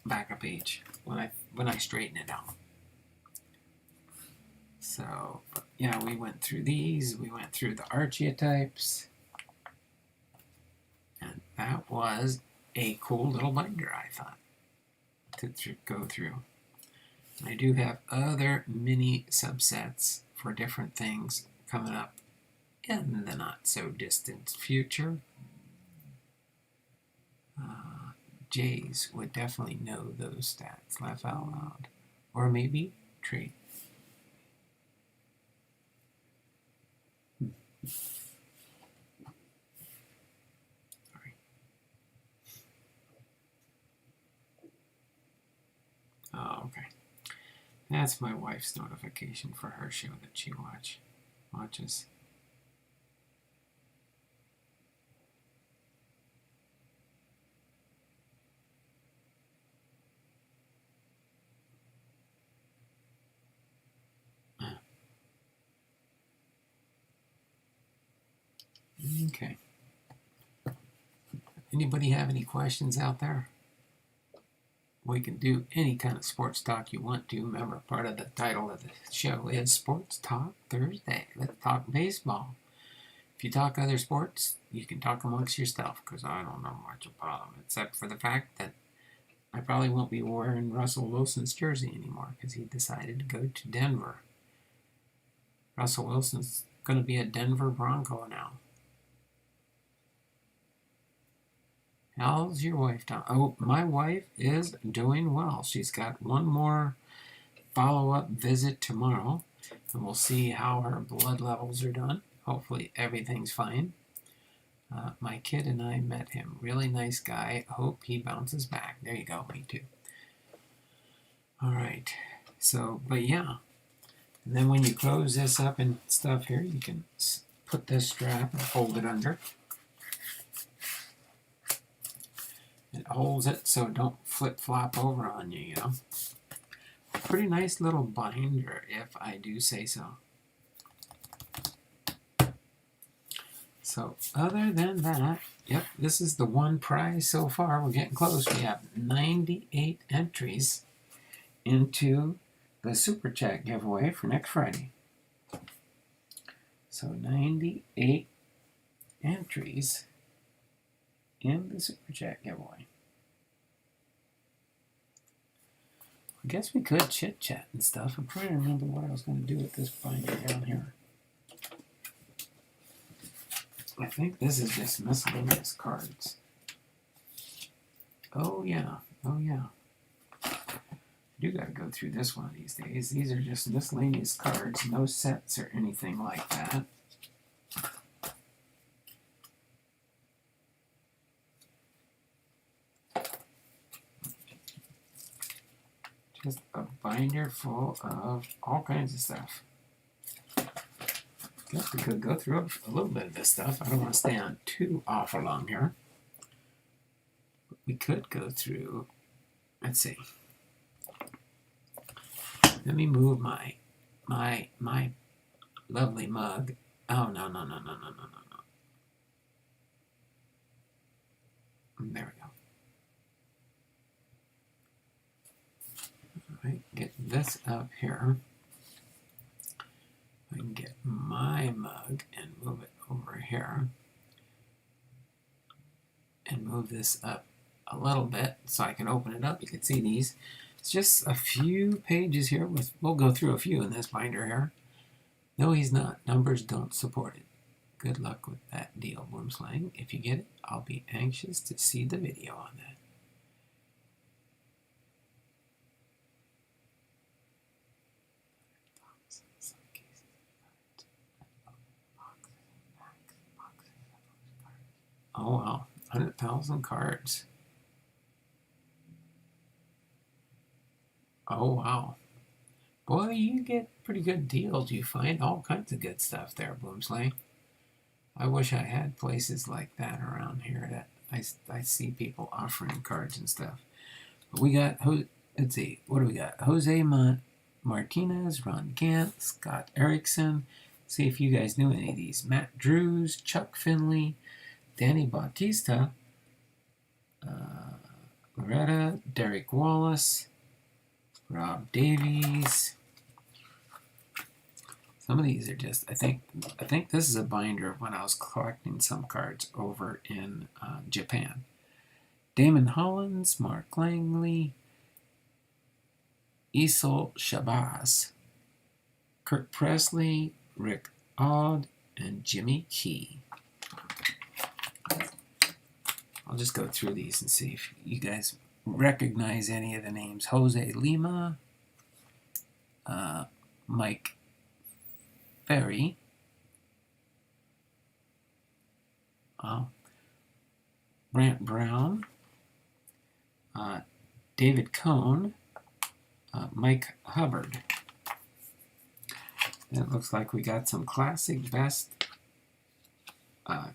S1: back a page when I straighten it out. So, yeah, we went through these. We went through the archetypes. And that was a cool little binder, I thought, to go through. I do have other mini subsets for different things coming up in the not-so-distant future. Jays would definitely know those stats. Laugh out loud. Or maybe trade. Sorry. Oh, okay. That's my wife's notification for her show that she watches. Okay. Anybody have any questions out there? We can do any kind of sports talk you want to. Remember, part of the title of the show is Sports Talk Thursday. Let's talk baseball. If you talk other sports, you can talk amongst yourself, because I don't know much about them, except for the fact that I probably won't be wearing Russell Wilson's jersey anymore, because he decided to go to Denver. Russell Wilson's going to be a Denver Bronco now. How's your wife doing? Oh, my wife is doing well. She's got one more follow-up visit tomorrow, and we'll see how her blood levels are done. Hopefully everything's fine. My kid and I met him. Really nice guy. Hope he bounces back. There you go. Me too. All right. So, but yeah. And then when you close this up and stuff here, you can put this strap and fold it under. It holds it so it don't flip-flop over on you, you know. Pretty nice little binder, if I do say so. So, other than that, yep, this is the one prize so far. We're getting close. We have 98 entries into the Super Chat giveaway for next Friday. So, 98 entries in the Super Chat giveaway. I guess we could chit-chat and stuff. I'm trying to remember what I was going to do with this binder down here. I think this is just miscellaneous cards. Oh yeah, oh yeah. I do gotta go through this one of these days. These are just miscellaneous cards, no sets or anything like that. Just a binder full of all kinds of stuff. Guess we could go through a little bit of this stuff. I don't want to stay on too awful long here. But we could go through, let's see. Let me move my lovely mug. Oh, no. There we go. All right, get this up here. I can get my mug and move it over here. And move this up a little bit so I can open it up. You can see these. It's just a few pages here. We'll go through a few in this binder here. No, he's not. Numbers don't support it. Good luck with that deal, Boomslang. If you get it, I'll be anxious to see the video on that. Oh, wow. 100,000 cards. Oh, wow. Boy, you get pretty good deals. You find all kinds of good stuff there, Boomslang. I wish I had places like that around here that I see people offering cards and stuff. But we got, let's see, what do we got? Jose Martinez, Ron Gant, Scott Erickson. See if you guys knew any of these. Matt Drews, Chuck Finley, Danny Bautista, Loretta, Derek Wallace, Rob Davies. Some of these are just, I think this is a binder of when I was collecting some cards over in Japan. Damon Hollins, Mark Langley, Isel Shabazz, Kirk Presley, Rick Aud, and Jimmy Key. I'll just go through these and see if you guys recognize any of the names. Jose Lima, Mike Ferry, Brant Brown, David Cohn, Mike Hubbard. And it looks like we got some classic best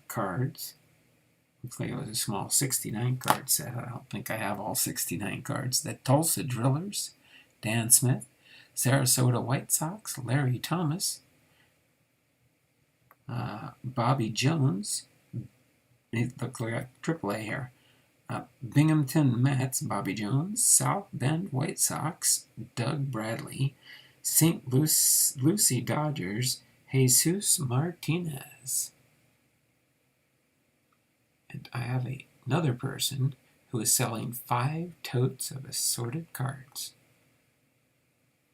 S1: cards. Looks like it was a small 69 card set. I don't think I have all 69 cards. The Tulsa Drillers, Dan Smith, Sarasota White Sox, Larry Thomas, Bobby Jones. It looks like a AAA here. Binghamton Mets, Bobby Jones, South Bend White Sox, Doug Bradley, St. Lucie Dodgers, Jesus Martinez. And I have another person who is selling 5 totes of assorted cards.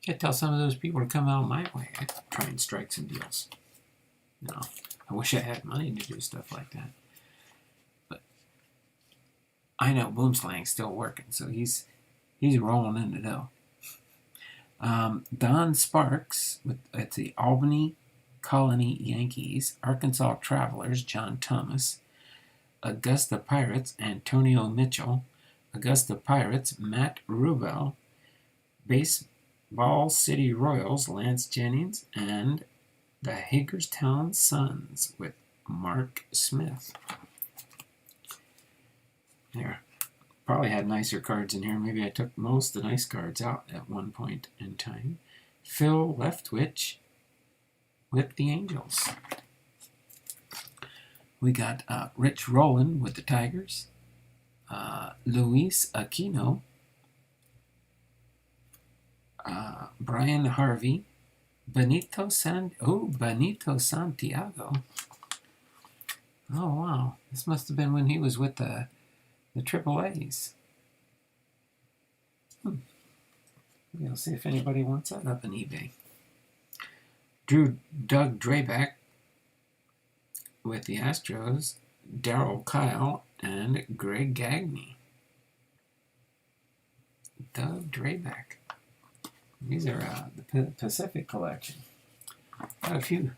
S1: Can't tell some of those people to come out my way. I try and strike some deals. No, I wish I had money to do stuff like that. But I know Boomslang's still working, so he's rolling in the dough. Don Sparks at the Albany Colony Yankees, Arkansas Travelers, John Thomas, Augusta Pirates, Antonio Mitchell, Augusta Pirates, Matt Rubel, Baseball City Royals, Lance Jennings, and the Hagerstown Suns with Mark Smith. There. Probably had nicer cards in here. Maybe I took most of the nice cards out at one point in time. Phil Leftwich with the Angels. We got Rich Rowland with the Tigers. Luis Aquino. Brian Harvey. Benito Santiago. Oh, wow. This must have been when he was with the AAAs. Maybe I'll see if anybody wants that up on eBay. Doug Drabeck with the Astros, Darryl Kyle, and Greg Gagne. Doug Drabeck. These are the Pacific Collection. Got a few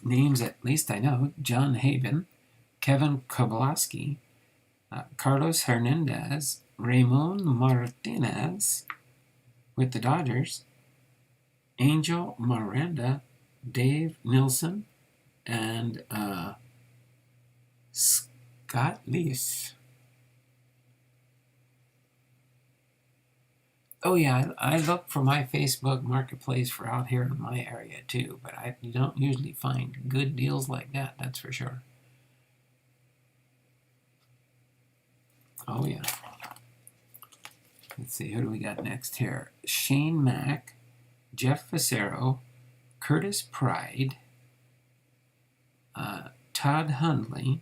S1: names at least I know. John Haven, Kevin Kowalski, Carlos Hernandez, Ramon Martinez with the Dodgers, Angel Miranda, Dave Nilsson, and Scott Leaf. Oh yeah, I look for my Facebook Marketplace for out here in my area too, but you don't usually find good deals like that, that's for sure. Oh yeah. Let's see, who do we got next here? Shane Mack, Jeff Facero, Curtis Pride, Todd Hundley,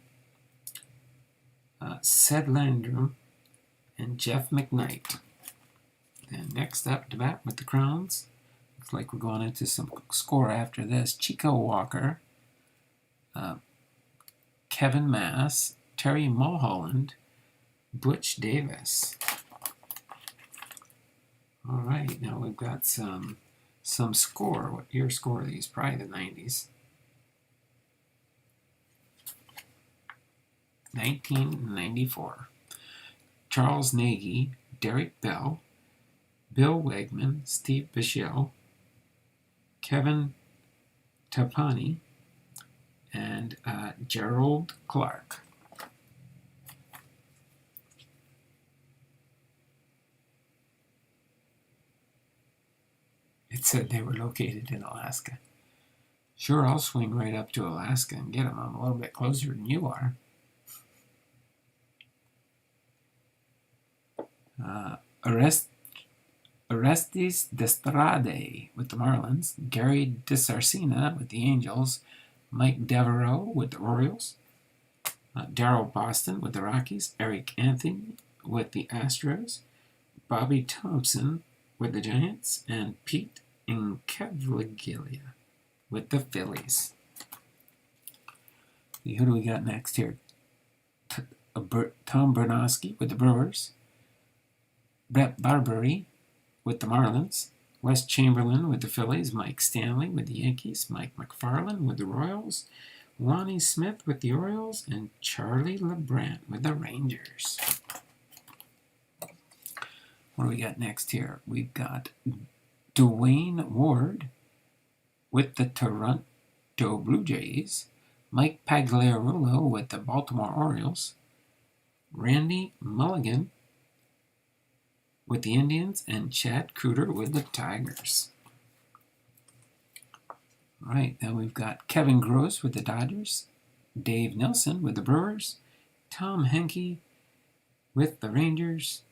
S1: Sed Landrum, and Jeff McKnight. And next up to bat with the Crowns. Looks like we're going into some score after this. Chico Walker, Kevin Mass, Terry Mulholland, Butch Davis. All right, now we've got some score. What year score are these? Probably the 90s. 1994. Charles Nagy, Derek Bell, Bill Wegman, Steve Bichelle, Kevin Tapani, and Gerald Clark. It said they were located in Alaska. Sure, I'll swing right up to Alaska and get them. I'm a little bit closer than you are. Orestes Destrade with the Marlins, Gary DeSarcina with the Angels, Mike Devereaux with the Orioles, Darryl Boston with the Rockies, Eric Anthony with the Astros, Bobby Thompson with the Giants, and Pete Incaviglia with the Phillies. Who do we got next here? Tom Bernowski with the Brewers. Brett Barbary with the Marlins. Wes Chamberlain with the Phillies. Mike Stanley with the Yankees. Mike McFarland with the Royals. Lonnie Smith with the Orioles. And Charlie LeBrant with the Rangers. What do we got next here? We've got Dwayne Ward with the Toronto Blue Jays. Mike Pagliarulo with the Baltimore Orioles. Randy Mulligan with the Indians. And Chad Cooter with the Tigers. All right, then we've got Kevin Gross with the Dodgers. Dave Nelson with the Brewers. Tom Henke with the Rangers.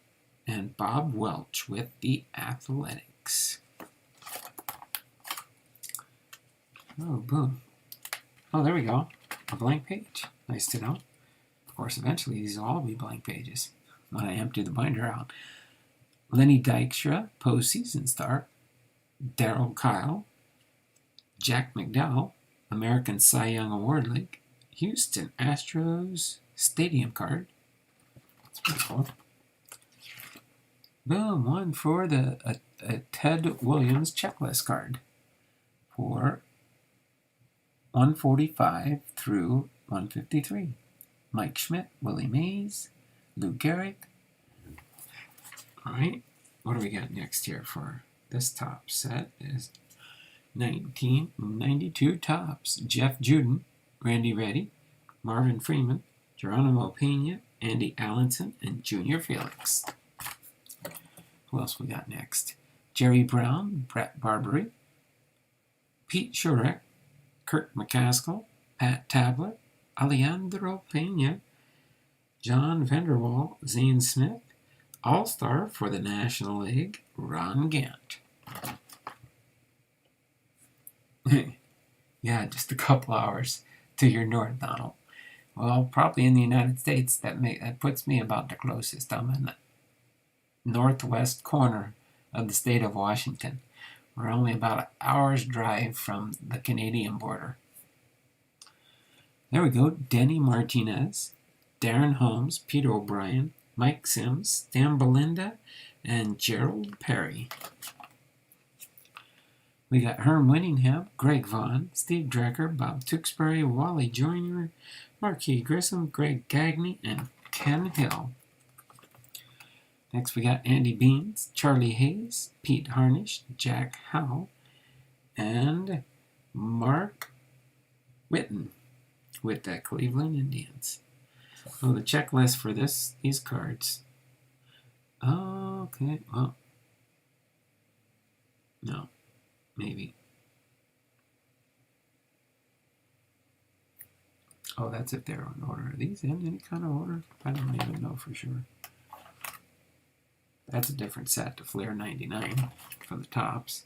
S1: And Bob Welch with the Athletics. Oh, boom. Oh, there we go. A blank page. Nice to know. Of course, eventually these will all be blank pages when I empty the binder out. Lenny Dykstra, postseason star. Darryl Kyle. Jack McDowell, American Cy Young Award League. Houston Astros stadium card. That's pretty cool. Boom, one for the Ted Williams checklist card for 145 through 153. Mike Schmidt, Willie Mays, Lou Gehrig. All right, what do we got next here for this top set is 1992 tops. Jeff Juden, Randy Reddy, Marvin Freeman, Geronimo Pena, Andy Allenson, and Junior Felix. Who else we got next? Jerry Brown, Brett Barbary, Pete Shurek, Kirk McCaskill, Pat Tabler, Alejandro Pena, John Vanderwall, Zane Smith, All-Star for the National League, Ron Gant. Yeah, just a couple hours to your north, Donald. Well, probably in the United States, that puts me about the closest. I'm in the northwest corner of the state of Washington. We're only about an hour's drive from the Canadian border. There we go. Denny Martinez, Darren Holmes, Peter O'Brien, Mike Sims, Stan Belinda, and Gerald Perry. We got Herm Winningham, Greg Vaughn, Steve Drecker, Bob Tewksbury, Wally Joyner, Marquis Grissom, Greg Gagne, and Ken Hill. Next we got Andy Beans, Charlie Hayes, Pete Harnish, Jack Howe, and Mark Whitten with the Cleveland Indians. So the checklist for these cards. Okay, well, no, maybe. Oh, that's if they're in order. Are these in any kind of order? I don't even know for sure. That's a different set to Flair 99 for the tops.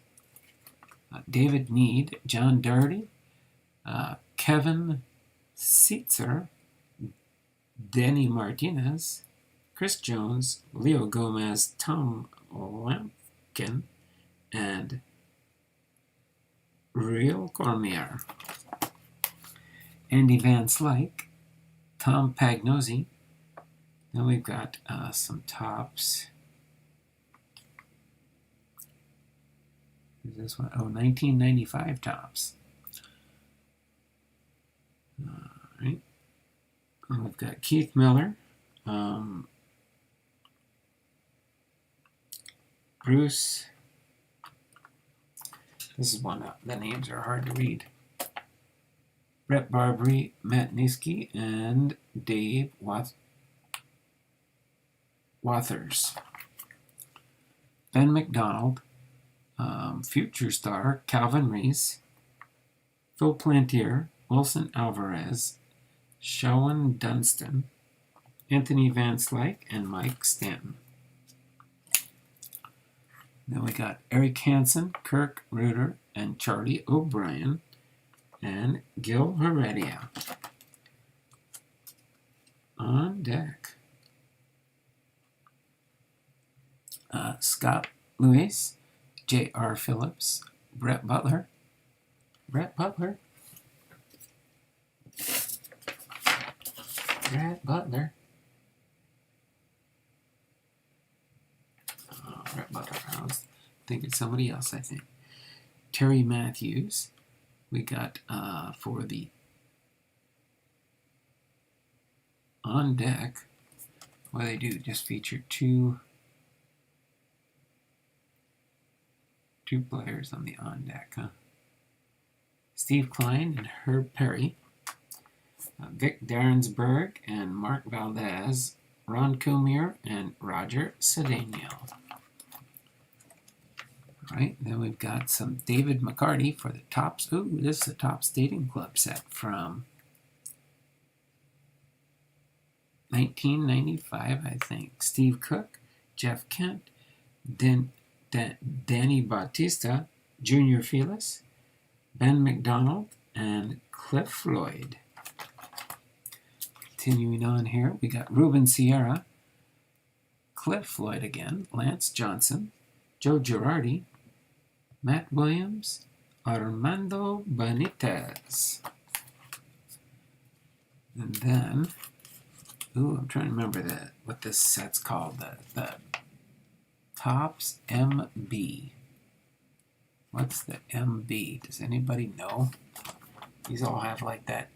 S1: David Need, John Doherty, Kevin Seitzer, Denny Martinez, Chris Jones, Leo Gomez, Tom Lampkin, and Real Cormier. Andy Van Slyke, Tom Pagnozzi. Then we've got some tops. Who's this one? Oh, 1995 tops. All right. And we've got Keith Miller, Bruce. This is one the names are hard to read. Brett Barbary, Matt Niski, and Dave Wathers. Ben McDonald, future star Calvin Reese, Phil Plantier, Wilson Alvarez, Shawan Dunston, Anthony Van Slyke, and Mike Stanton. Then we got Eric Hansen, Kirk Ruder, and Charlie O'Brien, and Gil Heredia on deck. Scott Lewis, J.R. Phillips, Brett Butler, Brett Butler. Brett Butler. I was thinking somebody else, I think. Terry Matthews. We got for the on deck. What do they do? Just feature two players on the on deck, huh? Steve Klein and Herb Perry. Vic Darrensburg and Mark Valdez. Ron Kumir and Roger Cedeno. All right, then we've got some David McCarty for the Tops. Ooh, this is a Topps Stadium Club set from 1995, I think. Steve Cook, Jeff Kent, Danny Bautista, Junior Felix, Ben McDonald, and Cliff Floyd. Continuing on here, we got Ruben Sierra, Cliff Floyd again, Lance Johnson, Joe Girardi, Matt Williams, Armando Benitez. And then, I'm trying to remember what this set's called, the Topps MB. What's the MB? Does anybody know? These all have like that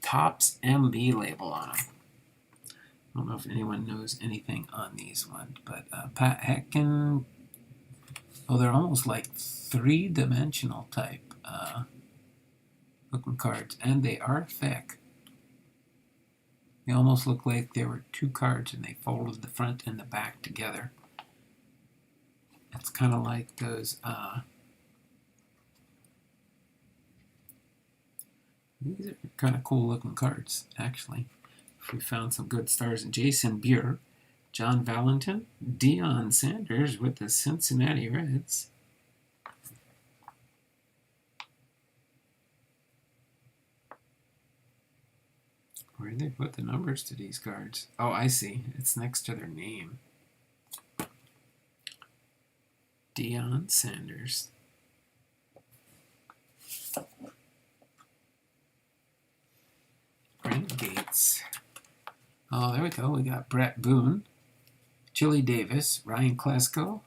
S1: Topps MB label on them. I don't know if anyone knows anything on these ones, but Pat Hecken. Oh, they're almost like three-dimensional type looking cards, and they are thick. They almost look like they were two cards, and they folded the front and the back together. It's kind of like those. These are kind of cool-looking cards, actually. If we found some good stars, Jason Buer, John Valentin, Deion Sanders with the Cincinnati Reds. Where did they put the numbers to these cards? Oh, I see. It's next to their name. Deion Sanders. Brent Gates. Oh, there we go. We got Brett Boone, Chili Davis, Ryan Klesko,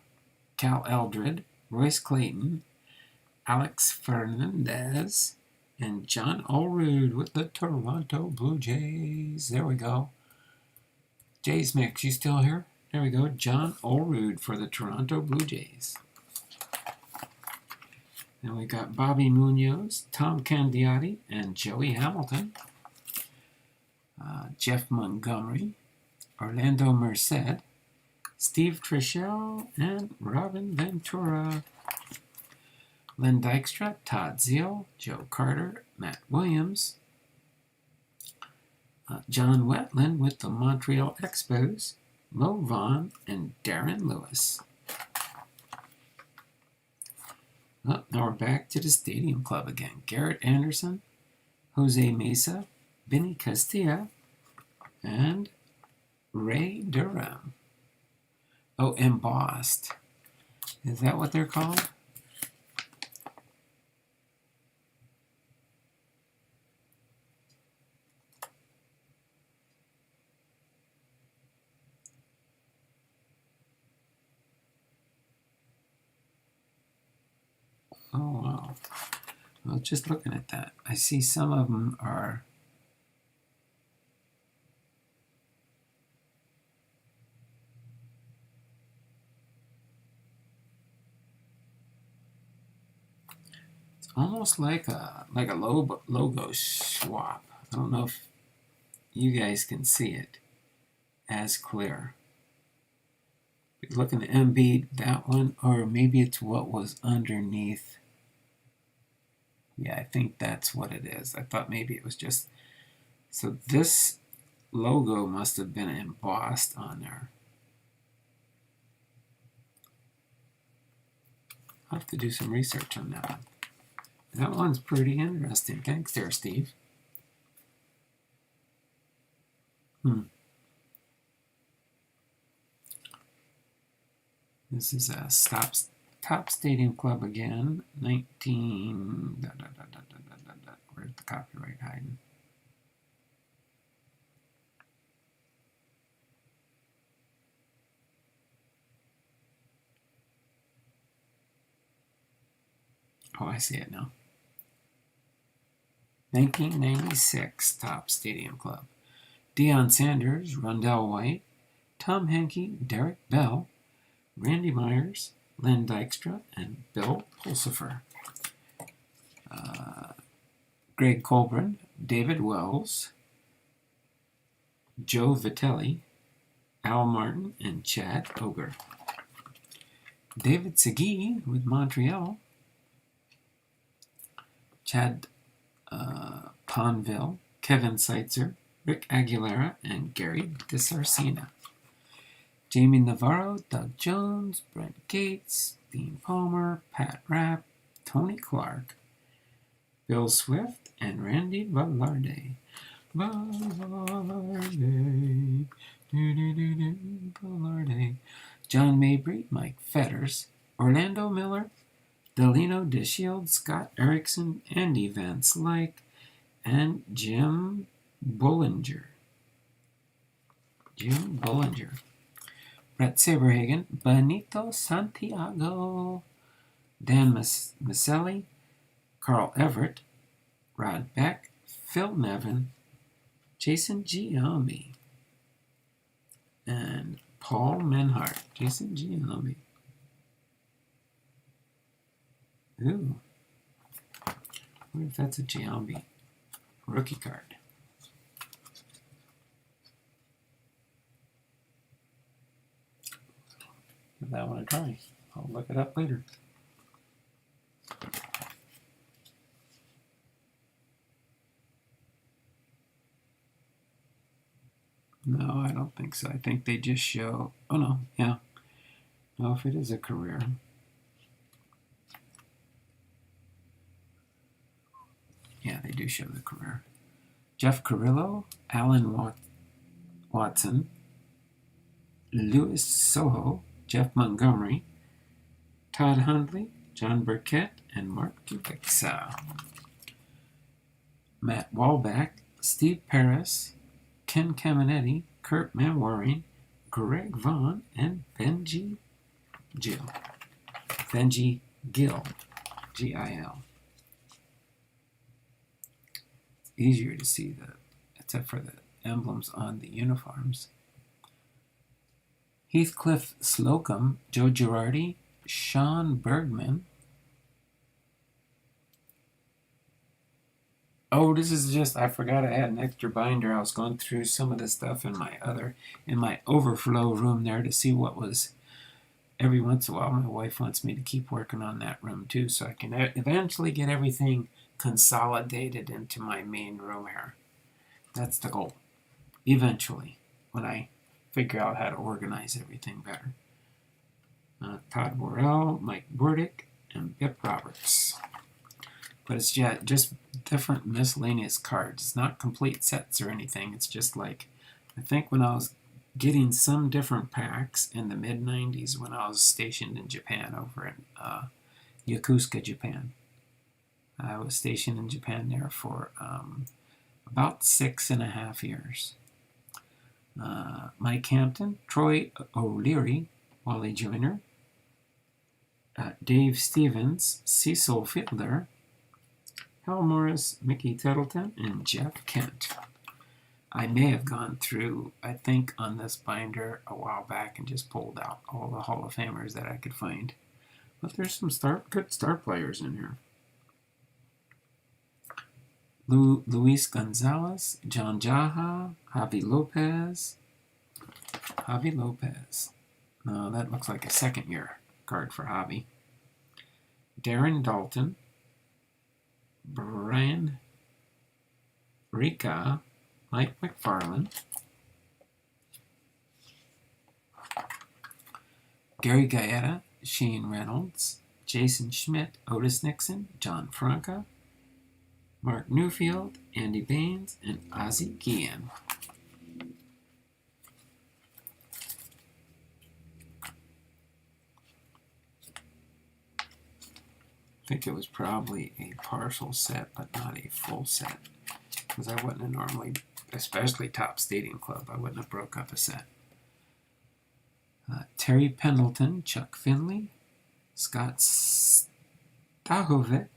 S1: Cal Eldred, Royce Clayton, Alex Fernandez, and John Olerud with the Toronto Blue Jays. There we go. Jays Mix, you still here? There we go. John Olerud for the Toronto Blue Jays. Then we got Bobby Munoz, Tom Candiotti, and Joey Hamilton. Jeff Montgomery, Orlando Merced, Steve Trichel, and Robin Ventura. Len Dykstra, Todd Zeal, Joe Carter, Matt Williams, John Wetland with the Montreal Expos, Mo Vaughn, and Darren Lewis. Now we're back to the Stadium Club again. Garrett Anderson, Jose Mesa, Benny Castilla, and Ray Durham. Oh, embossed. Is that what they're called? Oh, wow. Well, just looking at that, I see some of them are almost like a logo swap. I don't know if you guys can see it as clear. Look at the MB, that one, or maybe it's what was underneath. Yeah, I think that's what it is. I thought maybe it was just... So this logo must have been embossed on there. I'll have to do some research on that one. That one's pretty interesting. Thanks there, Steve. This is a Topps Stadium Club again. 19... Where's the copyright hiding? Oh, I see it now. 1996 Top Stadium Club. Deion Sanders, Rondell White, Tom Henke, Derek Bell, Randy Myers, Len Dykstra, and Bill Pulsifer. Greg Colburn, David Wells, Joe Vitelli, Al Martin, and Chad Oger. David Segui with Montreal, Chad Ponville, Kevin Seitzer, Rick Aguilera, and Gary DeSarcina. Jamie Navarro, Doug Jones, Brent Gates, Dean Palmer, Pat Rapp, Tony Clark, Bill Swift, and Randy Velarde. Velarde. John Mabry, Mike Fetters, Orlando Miller, Delino DeShield, Scott Erickson, Andy Vance Lyke, and Jim Bullinger. Brett Saberhagen, Benito Santiago, Dan Maselli, Carl Everett, Rod Beck, Phil Nevin, Jason Giambi, and Paul Menhart. Jason Giambi. Ooh. I wonder if that's a Giambi rookie card. Give that one a try. I'll look it up later. No, I don't think so. I think they just show... Oh, no. Yeah. No, if it is a career. Yeah, they do show the career. Jeff Carrillo, Alan Watson, Louis Soho, Jeff Montgomery, Todd Hundley, John Burkett, and Mark Kubica. Matt Walback, Steve Paris, Ken Caminetti, Kurt Manwaring, Greg Vaughn, and Benji Gill, G-I-L. It's easier to see except for the emblems on the uniforms. Heathcliff Slocum, Joe Girardi, Sean Bergman. Oh, this is just, I forgot I had an extra binder. I was going through some of the stuff in my overflow room there to see what was, every once in a while my wife wants me to keep working on that room too, so I can eventually get everything consolidated into my main room here. That's the goal. Eventually, when I figure out how to organize everything better. Todd Worrell, Mike Burdick, and Bip Roberts. But it's just different miscellaneous cards. It's not complete sets or anything. It's just like, I think when I was getting some different packs in the mid-90s when I was stationed in Japan over in Yokosuka, Japan. I was stationed in Japan there for about 6.5 years. Mike Hampton, Troy O'Leary, Wally Joyner, Dave Stevens, Cecil Fiedler, Hal Morris, Mickey Tettleton, and Jeff Kent. I may have gone through, I think, on this binder a while back and just pulled out all the Hall of Famers that I could find. But there's some good star players in here. Luis Gonzalez, John Jaha, Javi Lopez. No, that looks like a second-year card for Javi. Darren Dalton, Brian Rika, Mike McFarland, Gary Gaeta, Shane Reynolds, Jason Schmidt, Otis Nixon, John Franca, Mark Newfield, Andy Baines, and Ozzie Guillen. I think it was probably a partial set, but not a full set. Because I wouldn't have normally, especially Top Stadium Club, I wouldn't have broke up a set. Terry Pendleton, Chuck Finley, Scott Tahovic,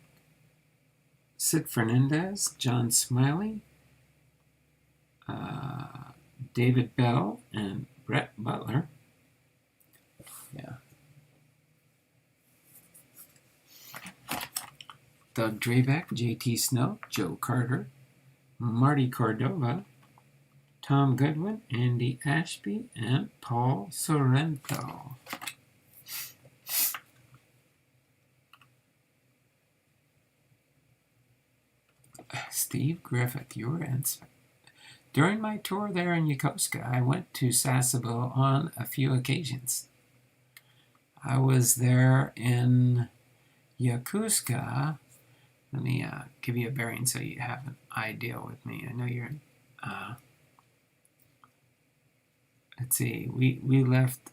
S1: Sid Fernandez, John Smiley, David Bell, and Brett Butler. Yeah. Doug Drabeck, JT Snow, Joe Carter, Marty Cordova, Tom Goodwin, Andy Ashby, and Paul Sorrento. Steve Griffith, you were in. During my tour there in Yokosuka, I went to Sasebo on a few occasions. I was there in Yokosuka. Let me give you a bearing so you have an idea with me. I know you're in. Let's see. We left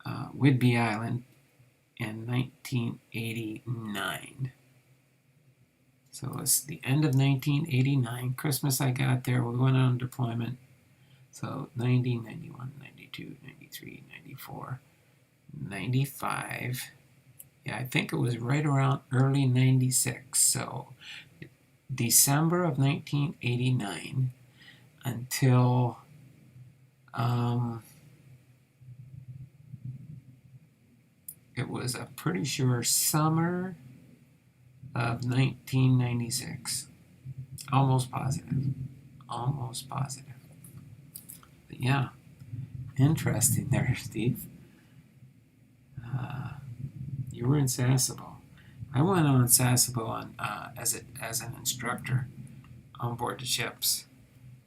S1: Whidbey Island in 1989. So it was the end of 1989. Christmas I got there. We went on deployment. So 90, 91, 92, 93, 94, 95. Yeah, I think it was right around early 96. So December of 1989 until it was a pretty sure summer of 1996. Almost positive. But yeah, interesting there, Steve. You were in Sasebo. I went on Sasebo on as an instructor on board the ships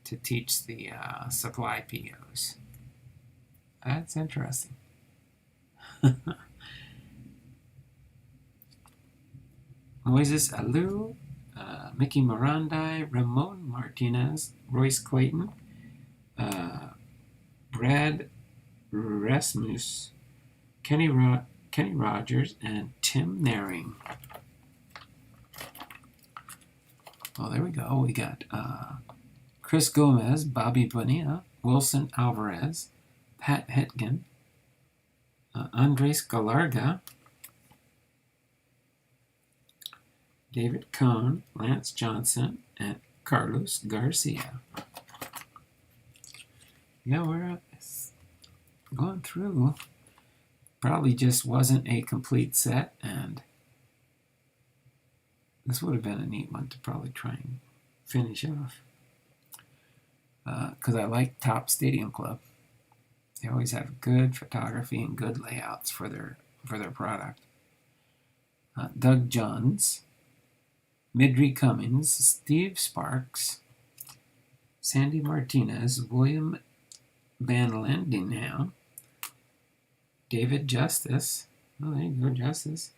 S1: to teach the supply POs. That's interesting. Moises Alou, Mickey Morandi, Ramon Martinez, Royce Clayton, Brad Rasmus, Kenny Rogers, and Tim Naring. Oh, there we go. We got Chris Gomez, Bobby Bonilla, Wilson Alvarez, Pat Hetgen, Andres Galarga, David Cohn, Lance Johnson, and Carlos Garcia. Yeah, we're going through. Probably just wasn't a complete set, and this would have been a neat one to probably try and finish off. Because I like Top Stadium Club. They always have good photography and good layouts for their product. Doug Johns, Midri Cummings, Steve Sparks, Sandy Martinez, William Van Landingham, David Justice, oh, there you go, Justice,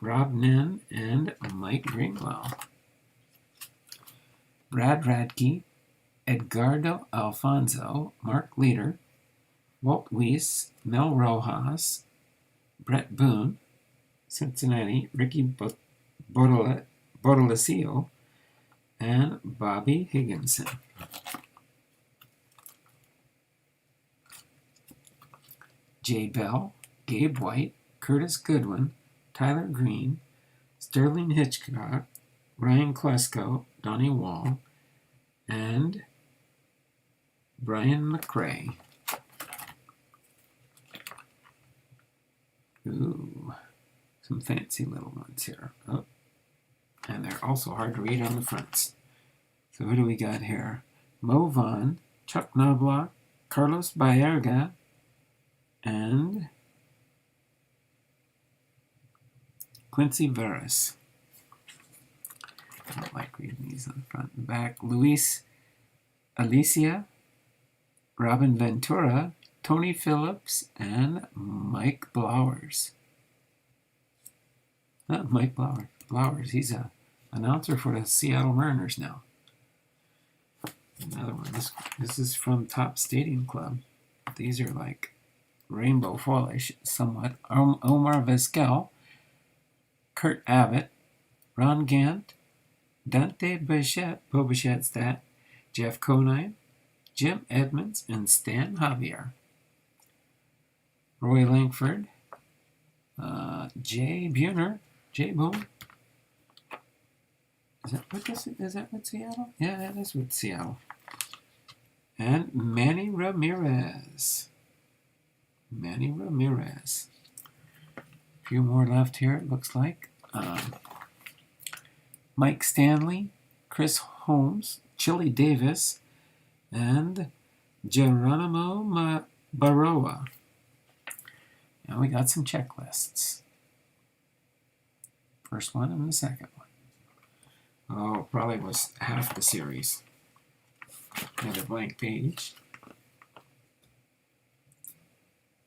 S1: Rob Nen, and Mike Greenwell. Brad Radke, Edgardo Alfonso, Mark Leader, Walt Weiss, Mel Rojas, Brett Boone, Cincinnati, Ricky Bortolesio, and Bobby Higginson. Jay Bell, Gabe White, Curtis Goodwin, Tyler Green, Sterling Hitchcock, Ryan Klesko, Donnie Wall, and Brian McRae. Ooh, some fancy little ones here. Oh, and they're also hard to read on the fronts. So who do we got here? Mo Vaughn, Chuck Knobloch, Carlos Baerga, and Quincy Veras. I don't like reading these on the front and back. Luis Alicia, Robin Ventura, Tony Phillips, and Mike Blowers. Mike Blowers. He's an announcer for the Seattle Mariners now. Another one. This is from Top Stadium Club. These are like rainbow foliage, somewhat. Omar Vizquel, Kurt Abbott, Ron Gant, Dante Bobichet's Jeff Conine, Jim Edmonds, and Stan Javier. Roy Langford, Jay Buhner, J-Boom. Is that with Seattle? Yeah, that is with Seattle. And Manny Ramirez. Manny Ramirez. A few more left here, it looks like. Mike Stanley, Chris Holmes, Chili Davis, and Geronimo Baroa. Now we got some checklists. First one and the second one. Oh, probably was half the series. Another blank page.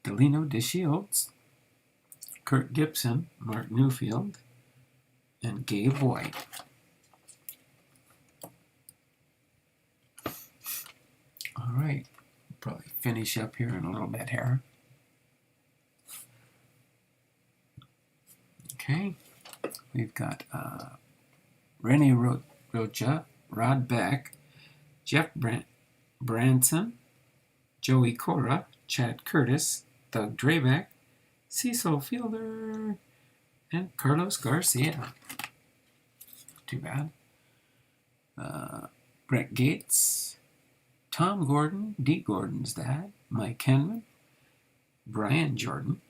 S1: Delino DeShields, Kurt Gibson, Mark Newfield, and Gabe White. All right, we'll probably finish up here in a little bit here. Okay, we've got Rene Rocha, Rod Beck, Jeff Branson, Joey Cora, Chad Curtis, Doug Drabeck, Cecil Fielder, and Carlos Garcia. Too bad. Brett Gates, Tom Gordon, Dee Gordon's dad, Mike Henman, Brian Jordan,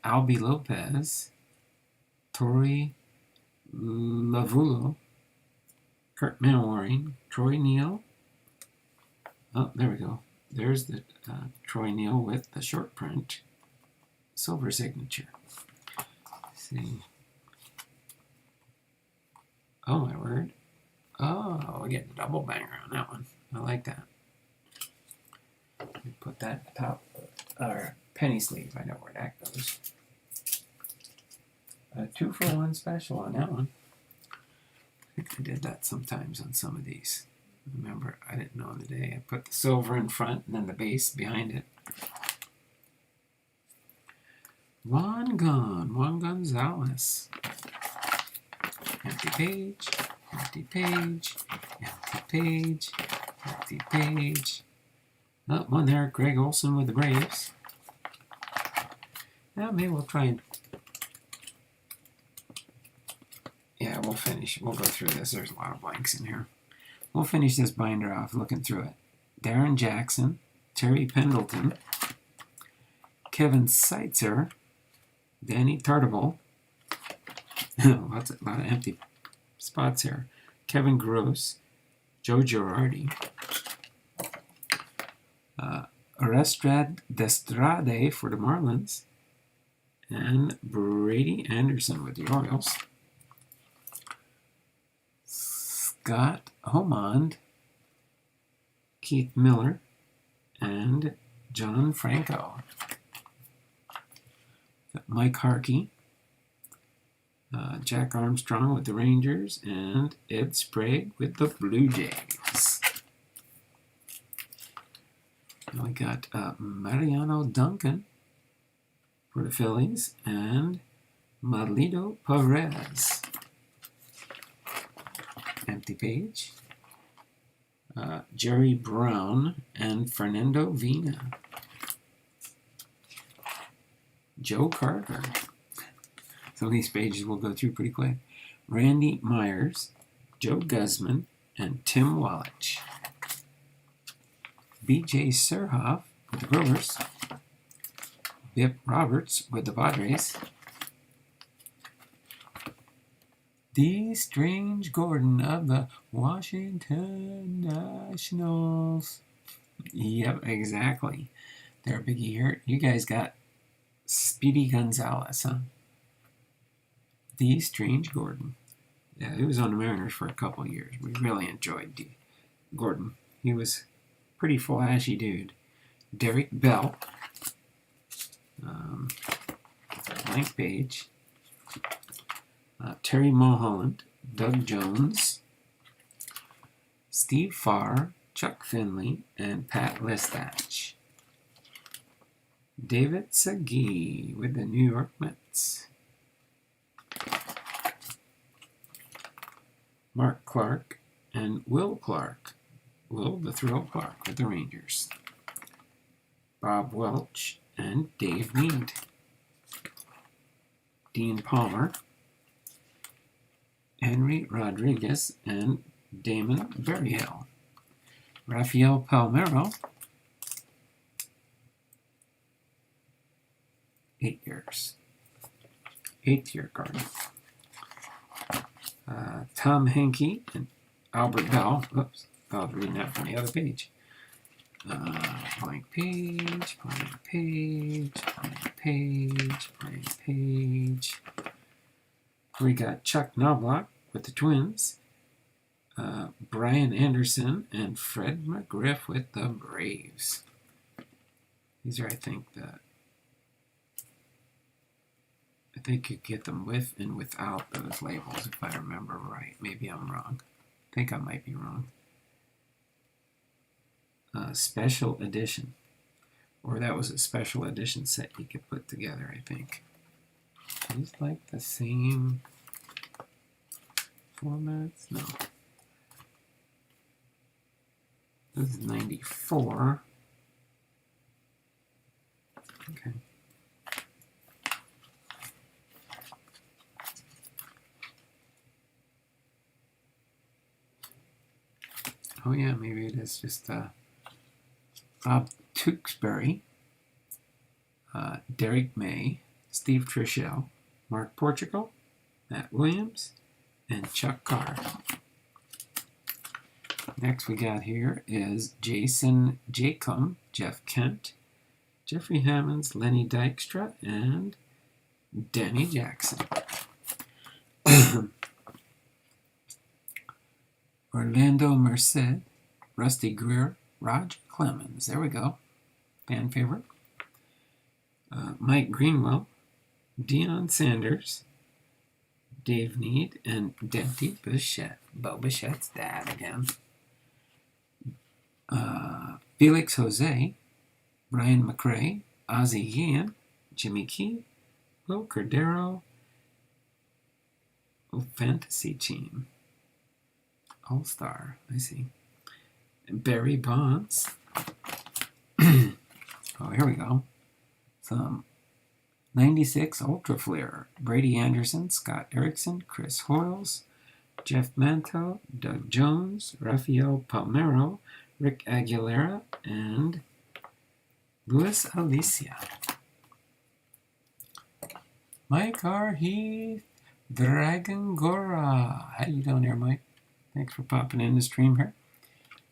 S1: Albie Lopez, Tori Lavulo, Kurt Manwaring, Troy Neal. Oh, there we go. There's the Troy Neal with the short print silver signature. Let's see. Oh, my word. Oh, we get a double banger on that one. I like that. We put that at the top of our penny sleeve. I know where that goes. A 2-for-1 special on that one. I think I did that sometimes on some of these. Remember, I didn't know the day. I put the silver in front and then the base behind it. Juan Gonzalez. Empty page, empty page, empty page, empty page. Oh, one there, Greg Olson with the Braves. Now maybe we'll try and... Yeah, we'll finish. We'll go through this. There's a lot of blanks in here. We'll finish this binder off looking through it. Darren Jackson, Terry Pendleton, Kevin Seitzer, Danny Tartable. Lots a lot of empty spots here. Kevin Gross, Joe Girardi, Arestrad Destrade for the Marlins, and Brady Anderson with the Orioles. Scott Homond, Keith Miller, and John Franco. Got Mike Harkey, Jack Armstrong with the Rangers, and Ed Sprague with the Blue Jays. And we got Mariano Duncan for the Phillies, and Marlito Perez. Empty page. Jerry Brown and Fernando Vina. Joe Carter. So these pages we'll go through pretty quick. Randy Myers, Joe Guzman, and Tim Wallach. B.J. Surhoff with the Brewers. Bip Roberts with the Padres. D. Strange Gordon of the Washington Nationals. Yep, exactly. There, Biggie here. You guys got Speedy Gonzalez, huh? D. Strange Gordon. Yeah, he was on the Mariners for a couple years. We really enjoyed D. Gordon. He was a pretty flashy dude. Derek Bell. Blank page. Terry Mulholland, Doug Jones, Steve Farr, Chuck Finley, and Pat Listach. David Segui with the New York Mets. Mark Clark and Will Clark. Will the Thrill Clark with the Rangers. Bob Welch and Dave Mead. Dean Palmer, Henry Rodriguez, and Damon Berryhill. Rafael Palmeiro, 8 years. 8th year Cardinal. Tom Henke and Albert Bell. Oops, I was reading that from the other page. Blank page, blank page, blank page, blank page. We got Chuck Knobloch with the Twins. Brian Anderson and Fred McGriff with the Braves. These are, I think you get them with and without those labels, if I remember right. Maybe I'm wrong. I think I might be wrong. Special edition. Or that was a special edition set you could put together, I think. These like the same formats? No. This is 94. Okay. Oh yeah, maybe it is just Bob Tewksbury, Derek May, Steve Trishell, Mark Portugal, Matt Williams, and Chuck Carr. Next we got here is Jason Jacom, Jeff Kent, Jeffrey Hammonds, Lenny Dykstra, and Danny Jackson. Orlando Merced, Rusty Greer, Roger Clemens. There we go. Fan favorite. Mike Greenwell, Deion Sanders, Dave Need, and Dempsey Bichette. Bo Bichette's dad again. Felix Jose, Brian McRae, Ozzie Guillen, Jimmy Key, Will Cordero, Fantasy Team. All-Star, I see. Barry Bonds. Oh, here we go. Some 96 Ultra Flare. Brady Anderson, Scott Erickson, Chris Hoyles, Jeff Manto, Doug Jones, Rafael Palmeiro, Rick Aguilera, and Luis Alicia. Mike R. Heath, Dragon Gora. How you doing there, Mike? Thanks for popping in the stream here.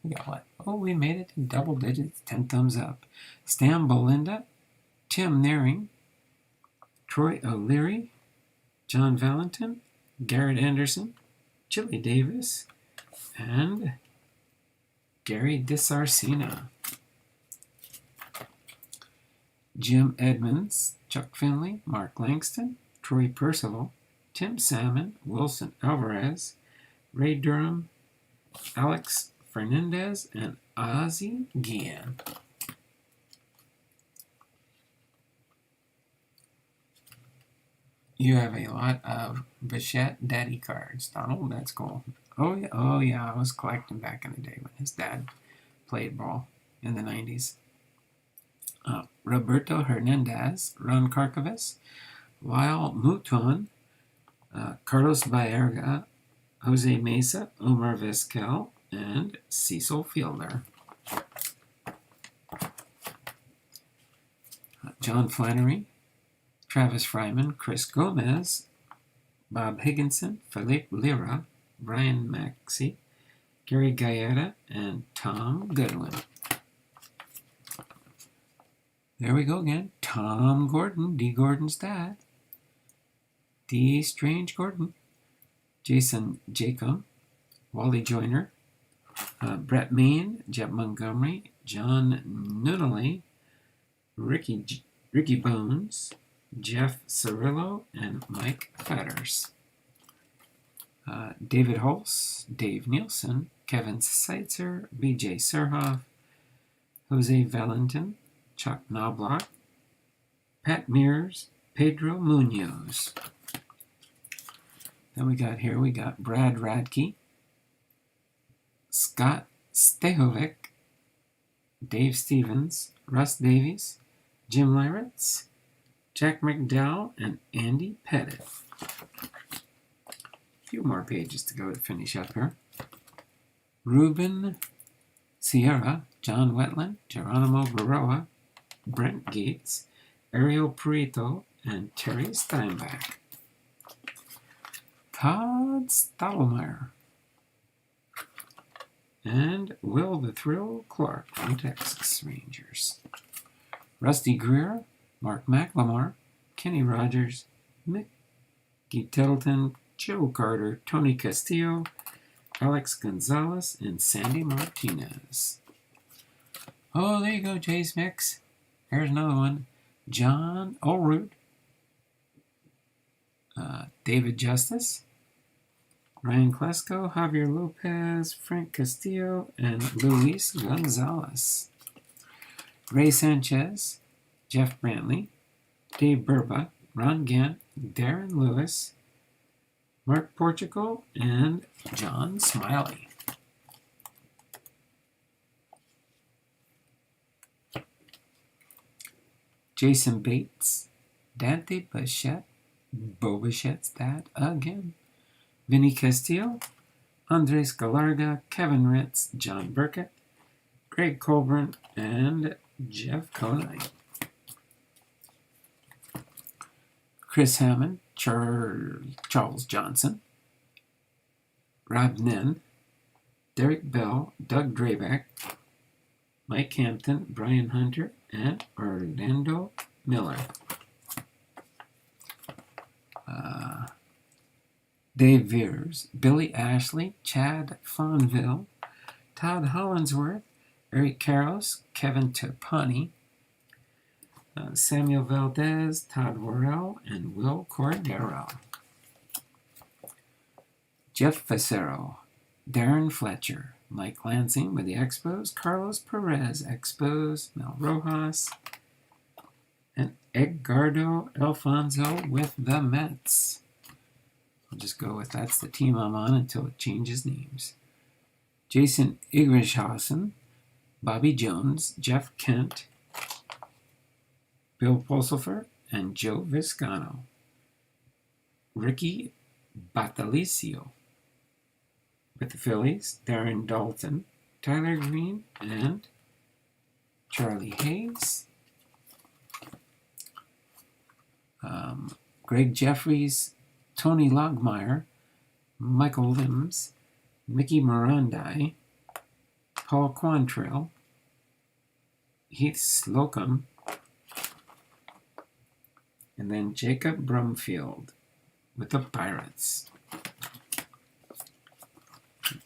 S1: We got what? Oh, we made it in double digits. 10 thumbs up. Stan Belinda, Tim Naring, Troy O'Leary, John Valentin, Garrett Anderson, Chili Davis, and Gary DeSarcina. Jim Edmonds, Chuck Finley, Mark Langston, Troy Percival, Tim Salmon, Wilson Alvarez, Ray Durham, Alex Fernandez, and Ozzie Guillen. You have a lot of Bichette Daddy cards, Donald. That's cool. Oh yeah, I was collecting back in the day when his dad played ball in the 90s. Roberto Hernandez, Ron Karkovis, Lyle Mouton, Carlos Baerga, Jose Mesa, Omar Vizquel, and Cecil Fielder. John Flannery, Travis Fryman, Chris Gomez, Bob Higginson, Philippe Lira, Brian Maxey, Gary Gaeta, and Tom Goodwin. There we go again. Tom Gordon, D. Gordon's dad. D. Strange Gordon. Jason Jacob, Wally Joyner, Brett Mean, Jeb Montgomery, John Nunnally, Ricky Bones, Jeff Cirillo, and Mike Fetters. David Holtz, Dave Nielsen, Kevin Seitzer, BJ Surhoff, Jose Valentin, Chuck Knobloch, Pat Mears, Pedro Munoz. Then we got Brad Radke, Scott Stahovic, Dave Stevens, Russ Davies, Jim Lyritz, Jack McDowell and Andy Pettit. A few more pages to go to finish up here. Ruben Sierra, John Wetland, Geronimo Baroa, Brent Gates, Ariel Prieto, and Terry Steinbach. Todd Stottlemyre and Will the Thrill Clark from Texas Rangers. Rusty Greer, Mark McLemore, Kenny Rogers, Mickey Tettleton, Joe Carter, Tony Castillo, Alex Gonzalez, and Sandy Martinez. Oh, there you go, Jace Mix. Here's another one. John Olroot, David Justice, Ryan Klesko, Javier Lopez, Frank Castillo, and Luis Gonzalez. Ray Sanchez, Jeff Brantley, Dave Burba, Ron Gant, Darren Lewis, Mark Portugal, and John Smiley. Jason Bates, Dante Bichette, Bo Bichette's dad again, Vinny Castillo, Andres Galarga, Kevin Ritz, John Burkett, Greg Colburn, and Jeff Conine. Chris Hammond, Charles Johnson, Rob Nen, Derek Bell, Doug Drayback, Mike Hampton, Brian Hunter, and Orlando Miller. Dave Veers, Billy Ashley, Chad Fonville, Todd Hollinsworth, Eric Karros, Kevin Tepani, Samuel Valdez, Todd Worrell, and Will Cordero. Jeff Facero, Darren Fletcher, Mike Lansing with the Expos, Carlos Perez, Expos, Mel Rojas, and Edgardo Alfonso with the Mets. I'll just go with that's the team I'm on until it changes names. Jason Igrishausen, Bobby Jones, Jeff Kent, Bill Pulsifer, and Joe Viscano. Ricky Batalicio with the Phillies, Darren Dalton, Tyler Green, and Charlie Hayes. Greg Jeffries, Tony Logmeyer, Michael Limbs, Mickey Morandi, Paul Quantrill, Heath Slocum, and then Jacob Brumfield with the Pirates.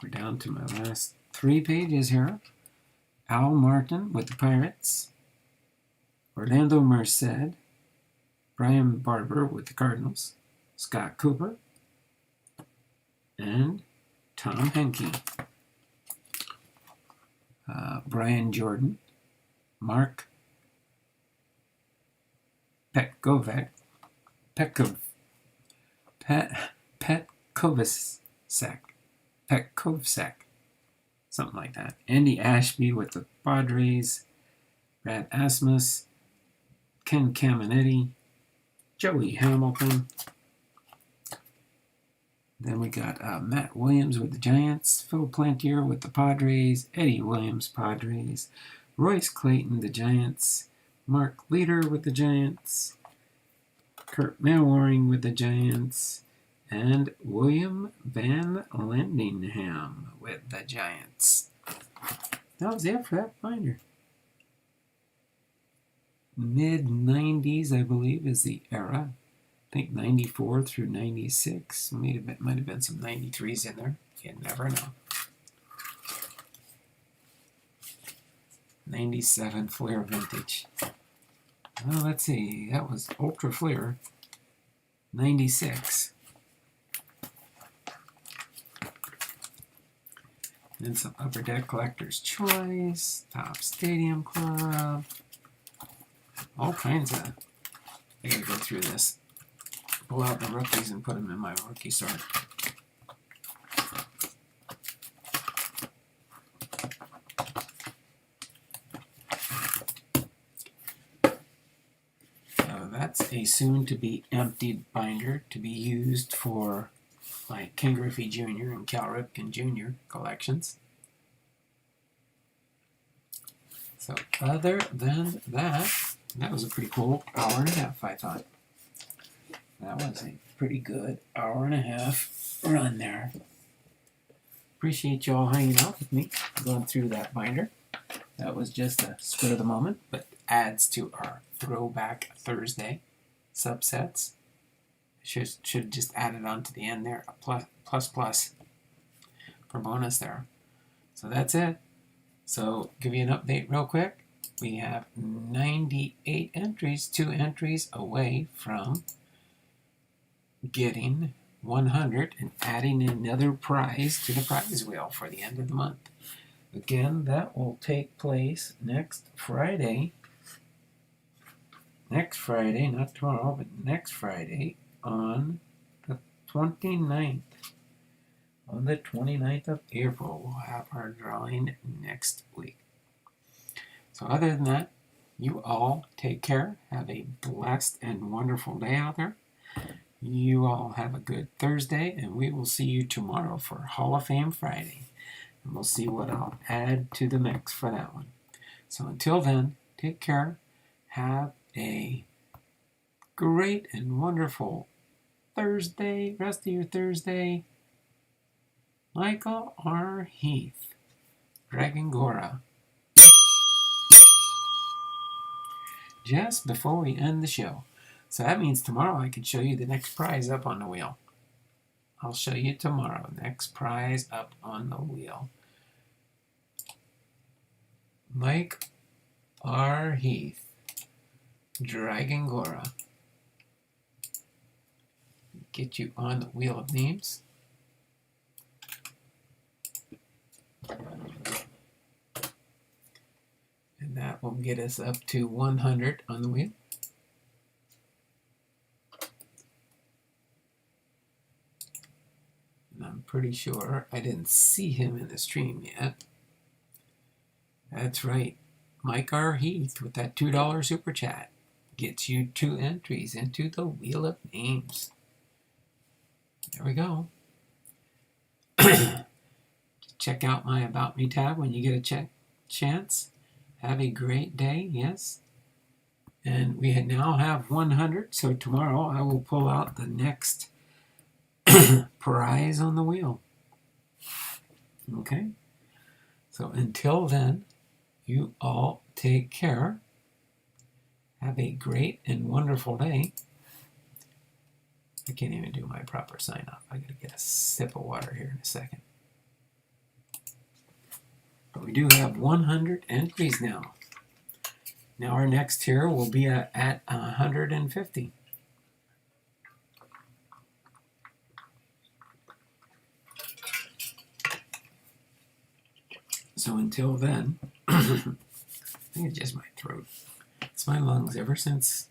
S1: We're down to my last 3 pages here. Al Martin with the Pirates, Orlando Merced, Brian Barber with the Cardinals, Scott Cooper, and Tom Henke. Brian Jordan, Mark Petkovsek, something like that. Andy Ashby with the Padres, Brad Asmus, Ken Caminetti, Joey Hamilton. Then we got Matt Williams with the Giants, Phil Plantier with the Padres, Eddie Williams, Padres, Royce Clayton, the Giants, Mark Leader with the Giants, Kurt Manwaring with the Giants, and William Van Landingham with the Giants. That was it for that binder. Mid-90s, I believe, is the era. I think 94 through 96. Might have been some 93s in there. You never know. 97 Flair Vintage. Well, let's see. That was Ultra Flair. 96. Then some Upper Deck Collector's Choice. Top Stadium Club. All kinds of... I gotta go through this. Pull out the rookies and put them in my rookie sort. That That's a soon-to-be emptied binder to be used for my Ken Griffey Jr. and Cal Ripken Jr. collections. So other than that, that was a pretty cool hour and a half, I thought. That was a pretty good hour and a half run there. Appreciate you all hanging out with me, going through that binder. That was just a spur of the moment, but adds to our Throwback Thursday subsets. Should just add it on to the end there, a plus for bonus there. So that's it. So give you an update real quick. We have 98 entries, 2 entries away from getting 100 and adding another prize to the prize wheel for the end of the month. Again, that will take place next Friday. Next Friday, not tomorrow, but next Friday on the 29th. On the 29th of April, we'll have our drawing next week. So other than that, you all take care. Have a blessed and wonderful day out there. You all have a good Thursday, and we will see you tomorrow for Hall of Fame Friday. And we'll see what I'll add to the mix for that one. So until then, take care. Have a great and wonderful Thursday, rest of your Thursday. Michael R. Heath, Dragon Gora. Just before we end the show. So that means tomorrow I can show you the next prize up on the wheel. I'll show you tomorrow. Next prize up on the wheel. Mike R. Heath, Dragon Gora. Get you on the wheel of names. And that will get us up to 100 on the wheel. And I'm pretty sure I didn't see him in the stream yet. That's right. Mike R. Heath with that $2 super chat gets you 2 entries into the Wheel of Names. There we go. Check out my About Me tab when you get a chance. Have a great day, yes. And we now have 100, so tomorrow I will pull out the next prize on the wheel. Okay? So until then, you all take care. Have a great and wonderful day. I can't even do my proper sign off. I gotta get a sip of water here in a second. But we do have 100 entries now. Now our next tier will be at 150. So until then, I think it's just my throat. It's my lungs ever since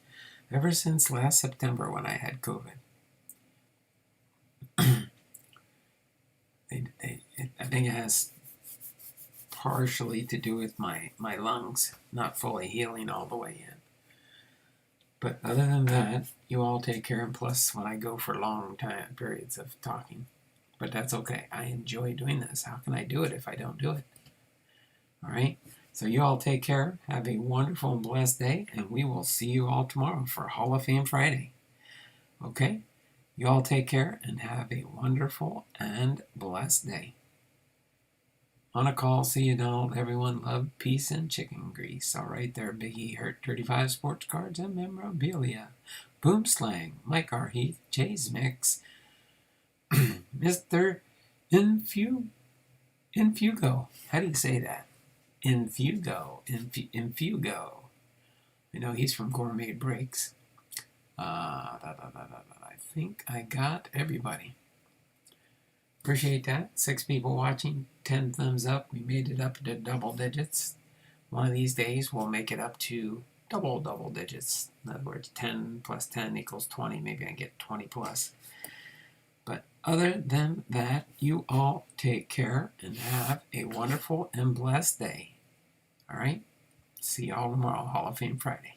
S1: last September when I had COVID. I think it has partially to do with my lungs not fully healing all the way in. But other than that, you all take care, and plus when I go for long time periods of talking. But that's okay. I enjoy doing this. How can I do it if I don't do it? All right? So you all take care. Have a wonderful and blessed day, and we will see you all tomorrow for Hall of Fame Friday. Okay? You all take care and have a wonderful and blessed day. On a call, see you, Donald. Everyone, love, peace, and chicken grease. All right there, Biggie Hurt 35 sports cards and memorabilia. Boom Slang, Mike R. Heath, Jay's Mix, Mr. Infugo. How do you say that? Infugo. I know he's from Gourmet Breaks. I think I got everybody. Appreciate that. 6 people watching, 10 thumbs up. We made it up to double digits. One of these days we'll make it up to double digits. In other words, 10 plus 10 equals 20. Maybe I get 20 plus. But other than that, you all take care and have a wonderful and blessed day. All right? See y'all tomorrow, Hall of Fame Friday.